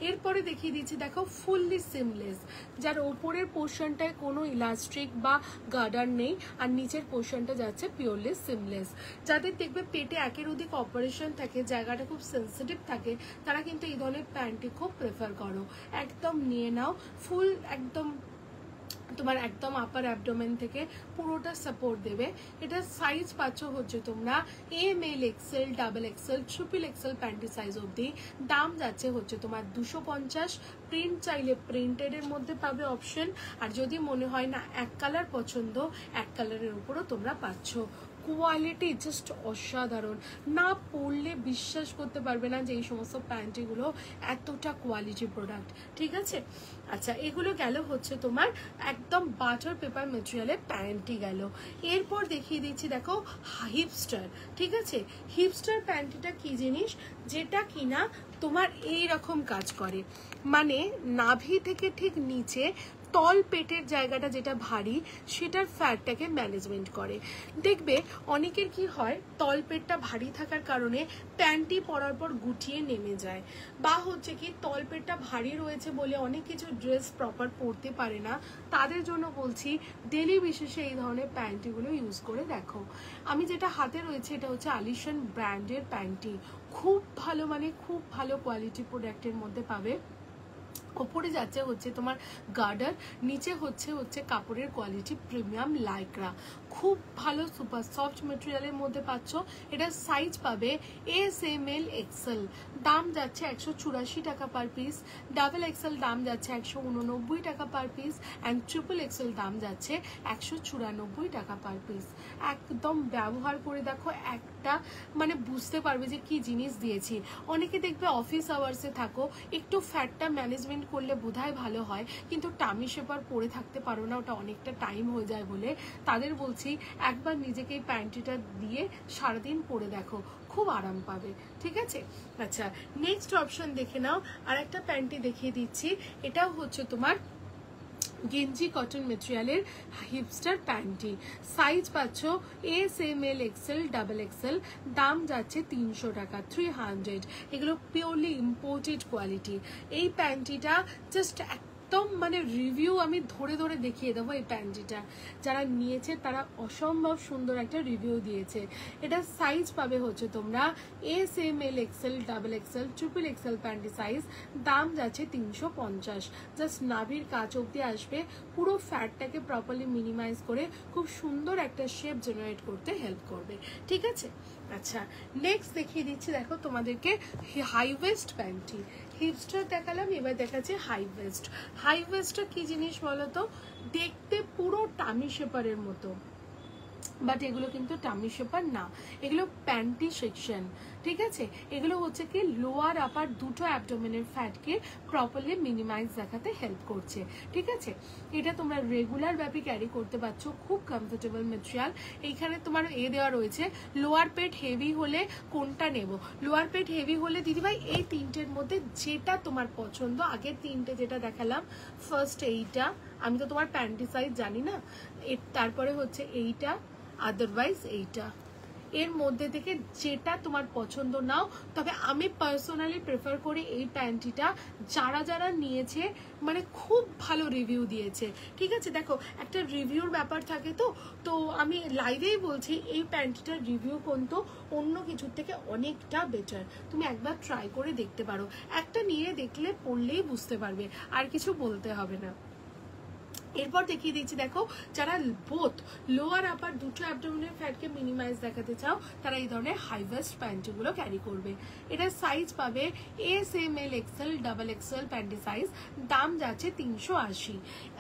এরপরে দেখিয়ে দিচ্ছি, দেখো ফুললি সিমলেস, যার ওপরের পোর্শনটায় কোনো ইলাস্ট্রিক বা গার্ডার নেই, আর নিচের পোর্শনটা যাচ্ছে পিওরলি সিমলেস। যাদের দেখবে পেটে একের অধিক অপারেশন থাকে, জায়গাটা খুব সেন্সিটিভ থাকে, তারা কিন্তু এই ধরনের প্যান্টি খুব প্রেফার করো। একদম নিয়ে নাও, ফুল একদম তোমার একদম আপার অ্যাবডোমেন থেকে পুরোটা সাপোর্ট দেবে। এটা সাইজ পাচ্ছ হচ্ছে তোমরা M L XL, double XL, triple XL panty size অবধি, দাম যাচ্ছে হচ্ছে তোমার 250। প্রিন্ট চাইলে প্রিন্টেডের মধ্যে পাবে অপশন, আর যদি মনে হয় না এক কালার পছন্দ, এক কালারের উপরও তোমরা পাচ্ছ। কোয়ালিটি জাস্ট অসাধারণ, না পরলে বিশ্বাস করতে পারবে না যে এই সমস্ত প্যান্টিগুলো এতটা কোয়ালিটি প্রোডাক্ট। ঠিক আছে, আচ্ছা এগুলো গেল হচ্ছে তোমার একদম বাটার পেপার মেটেরিয়ালের প্যান্টি গেল। এরপর দেখিয়ে দিচ্ছি, দেখো হিপস্টার। ঠিক আছে, হিপস্টার প্যান্টিটা কি জিনিস, যেটা কিনা তোমার এই রকম কাজ করে, মানে নাভি থেকে ঠিক নিচে তল পেটের জায়গাটা যেটা ভারী সেটার ফ্যাটটাকে ম্যানেজমেন্ট করে। দেখবে অনেকের কি হয়, তল পেটটা ভারী থাকার কারণে প্যান্টি পরার পর গুটিয়ে নেমে যায়, বা হচ্ছে কি তল পেটটা ভারী রয়েছে বলে অনেক কিছু ড্রেস প্রপার পরতে পারে না। তাদের জন্য বলছি ডেলি বিশেষে এই ধরনের প্যান্টিগুলো ইউজ করে দেখো। আমি যেটা হাতে রয়েছে এটা হচ্ছে আলিশান ব্র্যান্ডের প্যান্টি, খুব ভালো, মানে খুব ভালো কোয়ালিটি প্রোডাক্টের মধ্যে পাবে। ওপরে যাচ্ছে হচ্ছে তোমার গার্ডার, নিচে হচ্ছে কাপড়ের কোয়ালিটি প্রিমিয়াম লাইক্রা, খুব ভালো সুপার সফট মেটেরিয়ালের মধ্যে পাচ্ছ। এটা সাইজ পাবে এস এম এল এক্সেল, দাম যাচ্ছে 184 টাকা পার পিস, ডাবল এক্সেল দাম যাচ্ছে 189 টাকা per piece, and triple Excel দাম যাচ্ছে 194 টাকা পার পিস। একদম ব্যবহার করে দেখো, একটা মানে বুঝতে পারবে যে কি জিনিস দিয়েছি। অনেকে দেখবে অফিস আওয়ার্সে থাকো, একটু ফ্যাটটা ম্যানেজমেন্ট করলে বোধহয় ভালো হয়, কিন্তু টামি শেপার পরে থাকতে পারো না, ওটা অনেকটা টাইম হয়ে যায় বলে। তাদের বলছি একবার নিজেকে এই প্যান্টিটা দিয়ে সারাদিন পরে দেখো, খুব আরাম পাবে। ঠিক আছে, আচ্ছা নেক্সট অপশন দেখে নাও, আর একটা প্যান্টি দেখিয়ে দিচ্ছি, এটাও হচ্ছে তোমার গেঞ্জি কটন মেটেরিয়ালের হিপস্টার প্যান্টি, সাইজ পাচ্ছ S M L XL double XL, দাম যাচ্ছে 300 টাকা, 300। এগুলো পিওরলি ইম্পোর্টেড কোয়ালিটি। এই প্যান্টিটা জাস্ট একদম মানে রিভিউ আমি ধরে ধরে দেখিয়ে দেবো। এই প্যান্টিটা যারা নিয়েছে তারা অসম্ভব সুন্দর একটা রিভিউ দিয়েছে। এটা সাইজ পাবে হচ্ছে তোমরা S M L XL double XL triple XL panty size, দাম যাচ্ছে 350। জাস্ট নাভির কাছ অব্দি আসবে, পুরো ফ্যাটটাকে প্রপারলি মিনিমাইজ করে খুব সুন্দর একটা শেপ জেনারেট করতে হেল্প করবে, ঠিক আছে। আচ্ছা, নেক্সট দেখিয়ে দিচ্ছি, দেখো তোমাদেরকে হাই ওয়েস্ট প্যান্টি। হিপস্টার দেখালাম, এবার দেখাচ্ছে হাই ওয়েস্ট। হাই ওয়েস্টটা কি জিনিস বলতো, দেখতে পুরো টামি শেপারের মতো, বাট এগুলো কিন্তু টামি শেপার না, এগুলো প্যান্টি সেকশন, ঠিক আছে। এগুলো হচ্ছে কি লোয়ার আপার দুটো অ্যাবডোমেনের ফ্যাটকে প্রপারলি মিনিমাইজ দেখাতে হেল্প করছে, ঠিক আছে। এটা তোমরা রেগুলার ব্যাপী ক্যারি করতে পারছো, খুব কমফোর্টেবল মেটেরিয়াল। এইখানে তোমার দেওয়া রয়েছে লোয়ার পেট হেভি হলে কোনটা নেব। লোয়ার পেট হেভি হলে দিদিভাই এই তিনটের মধ্যে যেটা তোমার পছন্দ, আগের তিনটে যেটা দেখালাম, ফার্স্ট এইটা, আমি তো তোমার প্যান্টি সাইজ জানি না, তারপরে হচ্ছে এইটা, আদারওয়াইজ এইটা, এর মধ্যে থেকে যেটা তোমার পছন্দ নাও। তবে আমি পার্সোনালি প্রেফার করি এই প্যান্টিটা, যারা যারা নিয়েছে মানে খুব ভালো রিভিউ দিয়েছে, ঠিক আছে। দেখো একটা রিভিউর ব্যাপার থাকে, তো আমি লাইভেই বলছি এই প্যান্টিটার রিভিউ কিন্তু অন্য কিছুর থেকে অনেকটা বেটার। তুমি একবার ট্রাই করে দেখতে পারো, একটা নিয়ে দেখলে পড়লেই বুঝতে পারবে, আর কিছু বলতে হবে না। এরপর দেখিয়ে দিচ্ছি, দেখো যারা বোথ লোয়ার আপার দুটো অ্যাবডোমিনাল ফ্যাটকে মিনিমাইজ দেখাতে চাও, তারা এই ধরনের হাই ওয়েস্ট প্যান্টিগুলো ক্যারি করবে। এটা সাইজ পাবে S M L XL double XL panty size, দাম যাচ্ছে 380।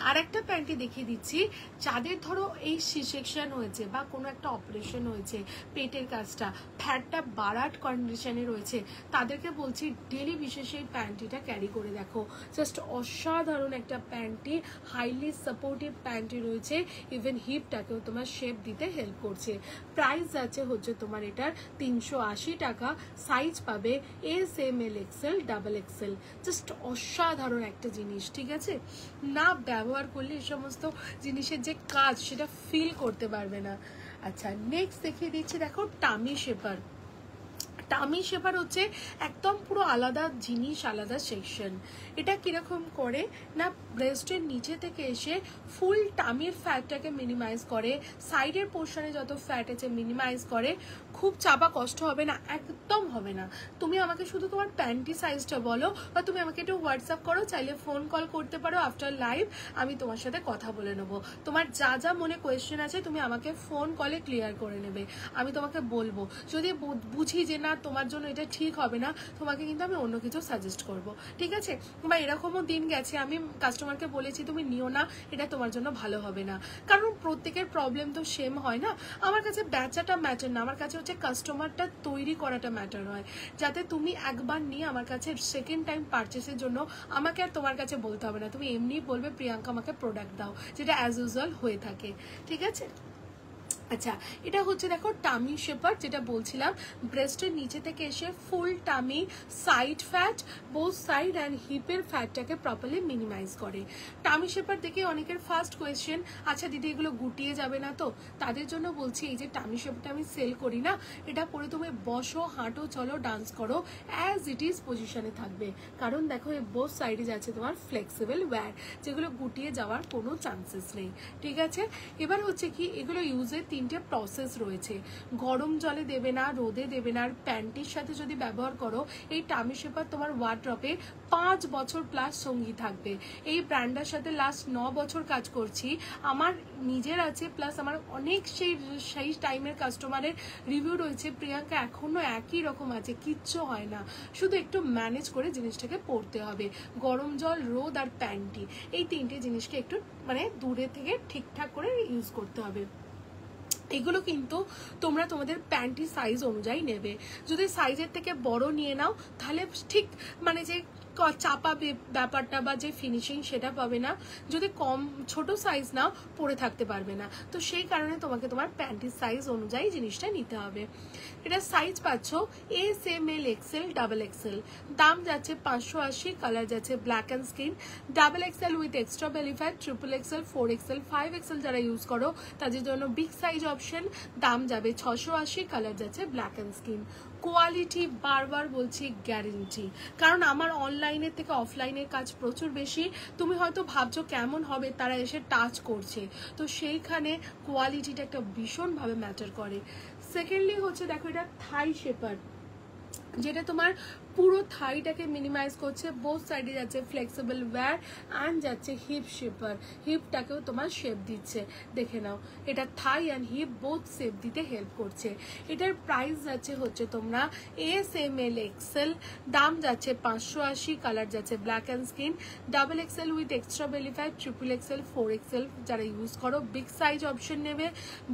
আর একটা প্যান্টি দেখিয়ে দিচ্ছি, যাদের ধরো এই সি সেকশন হয়েছে বা কোনো একটা অপারেশন হয়েছে, পেটের কাজটা ফ্যাটটা বাড়াট কন্ডিশনে রয়েছে, তাদেরকে বলছি ডেলি বিশেষে এই প্যান্টিটা ক্যারি করে দেখো। জাস্ট অসাধারণ একটা প্যান্টি, হাইলি সাপোর্টিভ প্যান্টি রয়েছে, ইভেন হিপটাকেও তোমার শেপ দিতে হেল্প করছে। প্রাইস যাচ্ছে হচ্ছে তোমার এটার 380 টাকা, সাইজ পাবে S M L XL double XL. Just অসাধারণ একটা জিনিস, ঠিক আছে। না ব্যবহার করলে এই সমস্ত জিনিসের যে কাজ সেটা ফিল করতে পারবে না। আচ্ছা, নেক্সট দেখিয়ে দিচ্ছি, দেখো টামি শেপার। টামি শেপার হচ্ছে একদম পুরো আলাদা জিনিস, আলাদা সেকশন। এটা কিরকম করে না, ব্রেস্টের নিচে থেকে এসে ফুল টামির ফ্যাটটাকে মিনিমাইজ করে, সাইডের পোর্শনে যত ফ্যাট আছে মিনিমাইজ করে। খুব চাপা কষ্ট হবে না, একদম হবে না। তুমি আমাকে শুধু তোমার প্যান্টি সাইজটা বলো, বা তুমি আমাকে একটু হোয়াটসঅ্যাপ করো, চাইলে ফোন কল করতে পারো আফটার লাইভ, আমি তোমার সাথে কথা বলে নেবো। তোমার যা যা মনে কোয়েশ্চেন আছে তুমি আমাকে ফোন কলে ক্লিয়ার করে নেবে, আমি তোমাকে বলবো। যদি বুঝি যে না তোমার জন্য এটা ঠিক হবে না, তোমাকে কিন্তু আমি অন্য কিছু সাজেস্ট করব, ঠিক আছে। বা এরকমও দিন গেছে আমি কাস্টমারকে বলেছি তুমি নিও না, এটা তোমার জন্য ভালো হবে না, কারণ প্রত্যেকের প্রবলেম তো সেম হয় না। আমার কাছে বেচাটা ম্যাটার না, আমার কাছে হচ্ছে কাস্টমারটা তৈরি করাটা ম্যাটার হয়, যাতে তুমি একবার নিয়ে আমার কাছে সেকেন্ড টাইম পারচেসের জন্য আমাকে আর তোমার কাছে বলতে হবে না, তুমি এমনি বলবে প্রিয়াঙ্কা আমাকে প্রোডাক্ট দাও, যেটা অ্যাজ ইউজুয়াল হয়ে থাকে, ঠিক আছে। আচ্ছা, এটা হচ্ছে দেখো টামি শেপার, যেটা বলছিলাম ব্রেস্টের নিচে থেকে এসে full tummy, side fat, both side and হিপের ফ্যাটটাকে প্রপারলি মিনিমাইজ করে। টামি শেপার দেখে অনেকের ফার্স্ট কোয়েশ্চেন, আচ্ছা দিদি এগুলো গুটিয়ে যাবে না তো? তাদের জন্য বলছি এই যে টামি শেপারটা আমি সেল করি না, এটা পরে তুমি বসো, হাঁটো, চলো, ডান্স করো, অ্যাজ ইট ইজ পজিশনে থাকবে। কারণ দেখো এই বোথ সাইডে যাচ্ছে তোমার ফ্লেক্সিবল ওয়্যার, যেগুলো গুটিয়ে যাওয়ার কোনো চান্সেস নেই, ঠিক আছে। এবার হচ্ছে কি, এগুলো ইউজের তিনটে প্রসেস রয়েছে। গরম জলে দেবে না, রোদে দেবে না, আর প্যান্টির সাথে যদি ব্যবহার করো, এই টামি শেপার তোমার ওয়ার্ড্রপে 5 বছর প্লাস সঙ্গী থাকবে। এই ব্র্যান্ডের সাথে লাস্ট 9 বছর কাজ করছি, আমার নিজের আছে, প্লাস আমার অনেক সেই টাইমের কাস্টমারের রিভিউ রয়েছে, প্রিয়াঙ্কা এখনো একই রকম আছে, কিচ্ছু হয় না, শুধু একটু ম্যানেজ করে জিনিসটাকে পরতে হবে। গরম জল, রোদ আর প্যান্টি, এই তিনটে জিনিসকে একটু মানে দূরে থেকে ঠিকঠাক করে ইউজ করতে হবে। এগুলো কিন্তু তোমরা তোমাদের প্যান্টি সাইজ অনুযায়ী নেবে। যদি সাইজের থেকে বড় নিয়ে নাও, তাহলে ঠিক মানে যে চাপা ব্যাপারটা বা যে ফিনিশিং সেটা পাবে না। যদি কম ছোট সাইজ নাও পরে থাকতে পারবে না, তো সেই কারণে তোমাকে তোমার প্যান্টির সাইজ অনুযায়ী জিনিসটা নিতে হবে। এটা সাইজ পাচ্ছ S M L XL double XL, দাম যাচ্ছে 580, কালার যাচ্ছে black and skin. Double XL with extra belly fat, triple XL, 4 XL, 5 XL যারা ইউজ করো তাদের জন্য বিগ সাইজ অপশন, দাম যাবে 680, কালার যাচ্ছে ব্ল্যাক অ্যান্ড স্কিন। কোয়ালিটি বারবার বলছি গ্যারেন্টি, কারণ আমার অনলাইনের থেকে অফলাইনের কাজ প্রচুর বেশি। তুমি হয়তো ভাবছো কেমন হবে, তারা এসে টাচ করছে, তো সেইখানে কোয়ালিটিটা একটা ভীষণভাবে ম্যাটার করে। সেকেন্ডলি হচ্ছে দেখো এটা থাই শেপার, যেটা তোমার পুরো থাইটাকে মিনিমাইজ করছে, বোথ সাইডে যাচ্ছে ফ্লেক্সিবল ওয়্যার অ্যান্ড যাচ্ছে হিপ শেপার, হিপটাকেও তোমার শেপ দিচ্ছে। দেখে নাও, এটা থাই অ্যান্ড হিপ বোথ শেপ দিতে হেল্প করছে। এটার প্রাইস যাচ্ছে হচ্ছে তোমরা এস এম এল এক্সেল, দাম যাচ্ছে 580, কালার যাচ্ছে black and skin. Double XL with extra belly fat, triple XL, 4 XL যারা ইউজ করো বিগ সাইজ অপশন নেবে,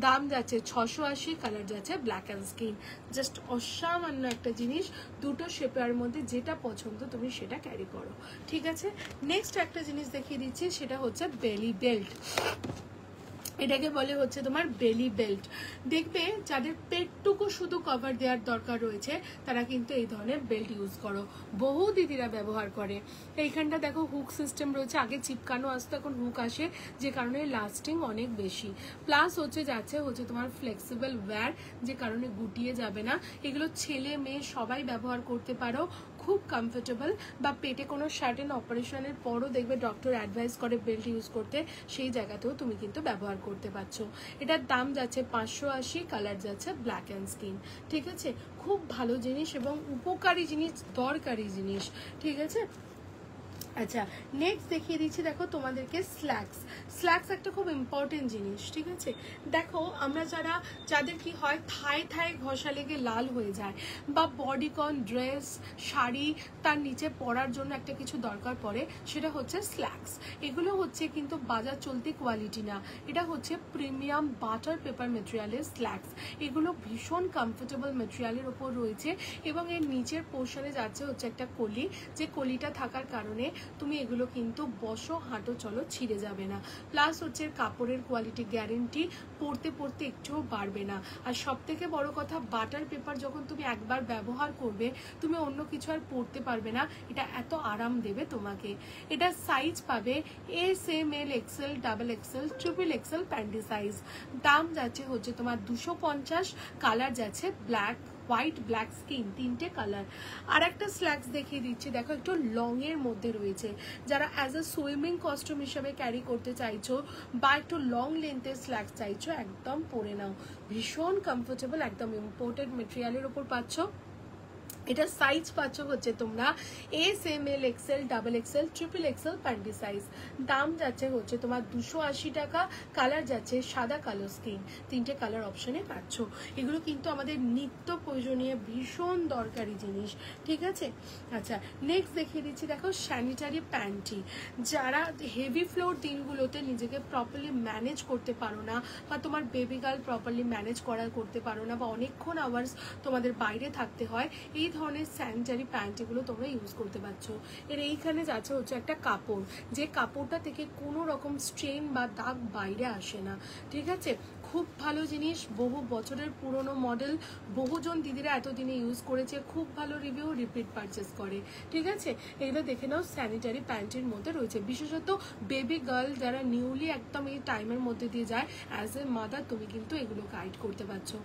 দাম যাচ্ছে 680, কালার যাচ্ছে ব্ল্যাক অ্যান্ড স্কিন। জাস্ট অসামান্য একটা জিনিস, দুটো শেপের মধ্যে যেটা পছন্দ তুমি সেটা ক্যারি করো, ঠিক আছে। নেক্সট একটা জিনিস দেখিয়ে দিচ্ছি, সেটা হচ্ছে বেলি বেল্ট। এটাকে বলে হচ্ছে তোমার বেলি বেল্ট। দেখবে যাদের পেটটুকু শুধু কভার দেওয়ার দরকার রয়েছে তারা কিন্তু এই ধরনের বেল্ট ইউজ করো, বহু দিদিরা ব্যবহার করে। এইখানটা দেখো হুক সিস্টেম রয়েছে, আগে চিপকানো আসতো, এখন হুক আসে, যে কারণে লাস্টিং অনেক বেশি। প্লাস হচ্ছে যাচ্ছে তোমার ফ্লেক্সিবল ওয়্যার, যে কারণে গুটিয়ে যাবে না। এগুলো ছেলে মেয়ে সবাই ব্যবহার করতে পারো, খুব কমফোর্টেবল। বা পেটে কোনো সার্টেন অপারেশনের পরও দেখবে ডক্টর অ্যাডভাইস করে বেল্ট ইউজ করতে, সেই জায়গাতেও তুমি কিন্তু ব্যবহার করতে পারছো। এটার দাম যাচ্ছে 580, কালার যাচ্ছে ব্ল্যাক অ্যান্ড স্কিন, ঠিক আছে। খুব ভালো জিনিস এবং উপকারী জিনিস, দরকারি জিনিস, ঠিক আছে। আচ্ছা, নেক্সট দেখিয়ে দিচ্ছি দেখো তোমাদেরকে স্ল্যাক্স। স্ল্যাক্স একটা খুব ইম্পর্টেন্ট জিনিস, ঠিক আছে। দেখো আমরা যাদের কি হয় থাই থাই ঘষা লেগে লাল হয়ে যায়, বা বডিকন ড্রেস শাড়ি তার নিচে পরার জন্য একটা কিছু দরকার পড়ে, সেটা হচ্ছে স্ল্যাক্স। এগুলো হচ্ছে কিন্তু বাজার চলতি কোয়ালিটি না, এটা হচ্ছে প্রিমিয়াম বাটার পেপার মেটেরিয়ালের স্ল্যাক্স। এগুলো ভীষণ কমফোর্টেবল মেটেরিয়ালের ওপর রয়েছে এবং এর নিচের পোর্শনে যাচ্ছে হচ্ছে একটা কলি, যে কলিটা থাকার কারণে তুমি এগুলো কিন্তু বসো হাঁটো চলো ছিঁড়ে যাবে না। প্লাস হচ্ছে কাপড়ের কোয়ালিটি গ্যারেন্টি, পরতে পরতে একটুও বাড়বে না। আর সব থেকে বড় কথা, বাটার পেপার যখন তুমি একবার ব্যবহার করবে তুমি অন্য কিছু আর পরতে পারবে না, এটা এত আরাম দেবে তোমাকে। এটা সাইজ পাবে S M L XL, double XL, triple XL panty size. দাম যাচ্ছে হচ্ছে তোমার 250, কালার যাচ্ছে ব্ল্যাক, হোয়াইট, ব্ল্যাক স্কিন, তিনটে কালার। আর একটা স্ল্যাক্স দেখিয়ে দিচ্ছি দেখো, একটু লং এর মধ্যে রয়েছে, যারা অ্যাজ আ সুইমিং কস্টিউম হিসেবে ক্যারি করতে চাইছো বা একটু লং লেন্থের স্ল্যাক্স চাইছো, একদম পরে নাও, ভীষণ কমফোর্টেবল, একদম ইম্পোর্টেড মেটেরিয়ালের ওপর পাচ্ছ। এটা সাইজ পাচ্ছ হচ্ছে তোমরা S M L XL, double XL, triple XL panty size. দাম যাচ্ছে হচ্ছে তোমার 280 টাকা, কালার যাচ্ছে সাদা, কালো, স্কিন, তিনটে কালার অপশনে পাচ্ছ। এগুলো কিন্তু আমাদের নিত্য প্রয়োজনীয় ভীষণ দরকারি জিনিস, ঠিক আছে। আচ্ছা, নেক্সট দেখিয়ে দিচ্ছি দেখো স্যানিটারি প্যান্টি। যারা হেভি ফ্লোর দিনগুলোতে নিজেকে প্রপারলি ম্যানেজ করতে পারো না, বা তোমার বেবি গার্ল প্রপারলি ম্যানেজ করতে পারো না, বা অনেকক্ষণ আওয়ার্স তোমাদের বাইরে থাকতে হয়, এই ধরনের স্যানিটারি প্যান্টিগুলো তোমরা ইউজ করতে পারছো। এর এইখানে যাচ্ছে হচ্ছে একটা কাপড়, যে কাপড়টা থেকে কোনো রকম স্ট্রেন বা দাগ বাইরে আসে না, ঠিক আছে। খুব ভালো জিনিস, বহু বছরের পুরনো মডেল, বহুজন দিদিরা এতদিনে ইউজ করেছে, খুব ভালো রিভিউ, রিপিট পারচেস করে, ঠিক আছে। এগুলো দেখে নাও স্যানিটারি প্যান্টের মধ্যে রয়েছে। বিশেষত বেবি গার্ল যারা নিউলি একদম এই টাইমের মধ্যে দিয়ে যায়, অ্যাজ এ মাদার তুমি কিন্তু এগুলো গাইড করতে পারছো।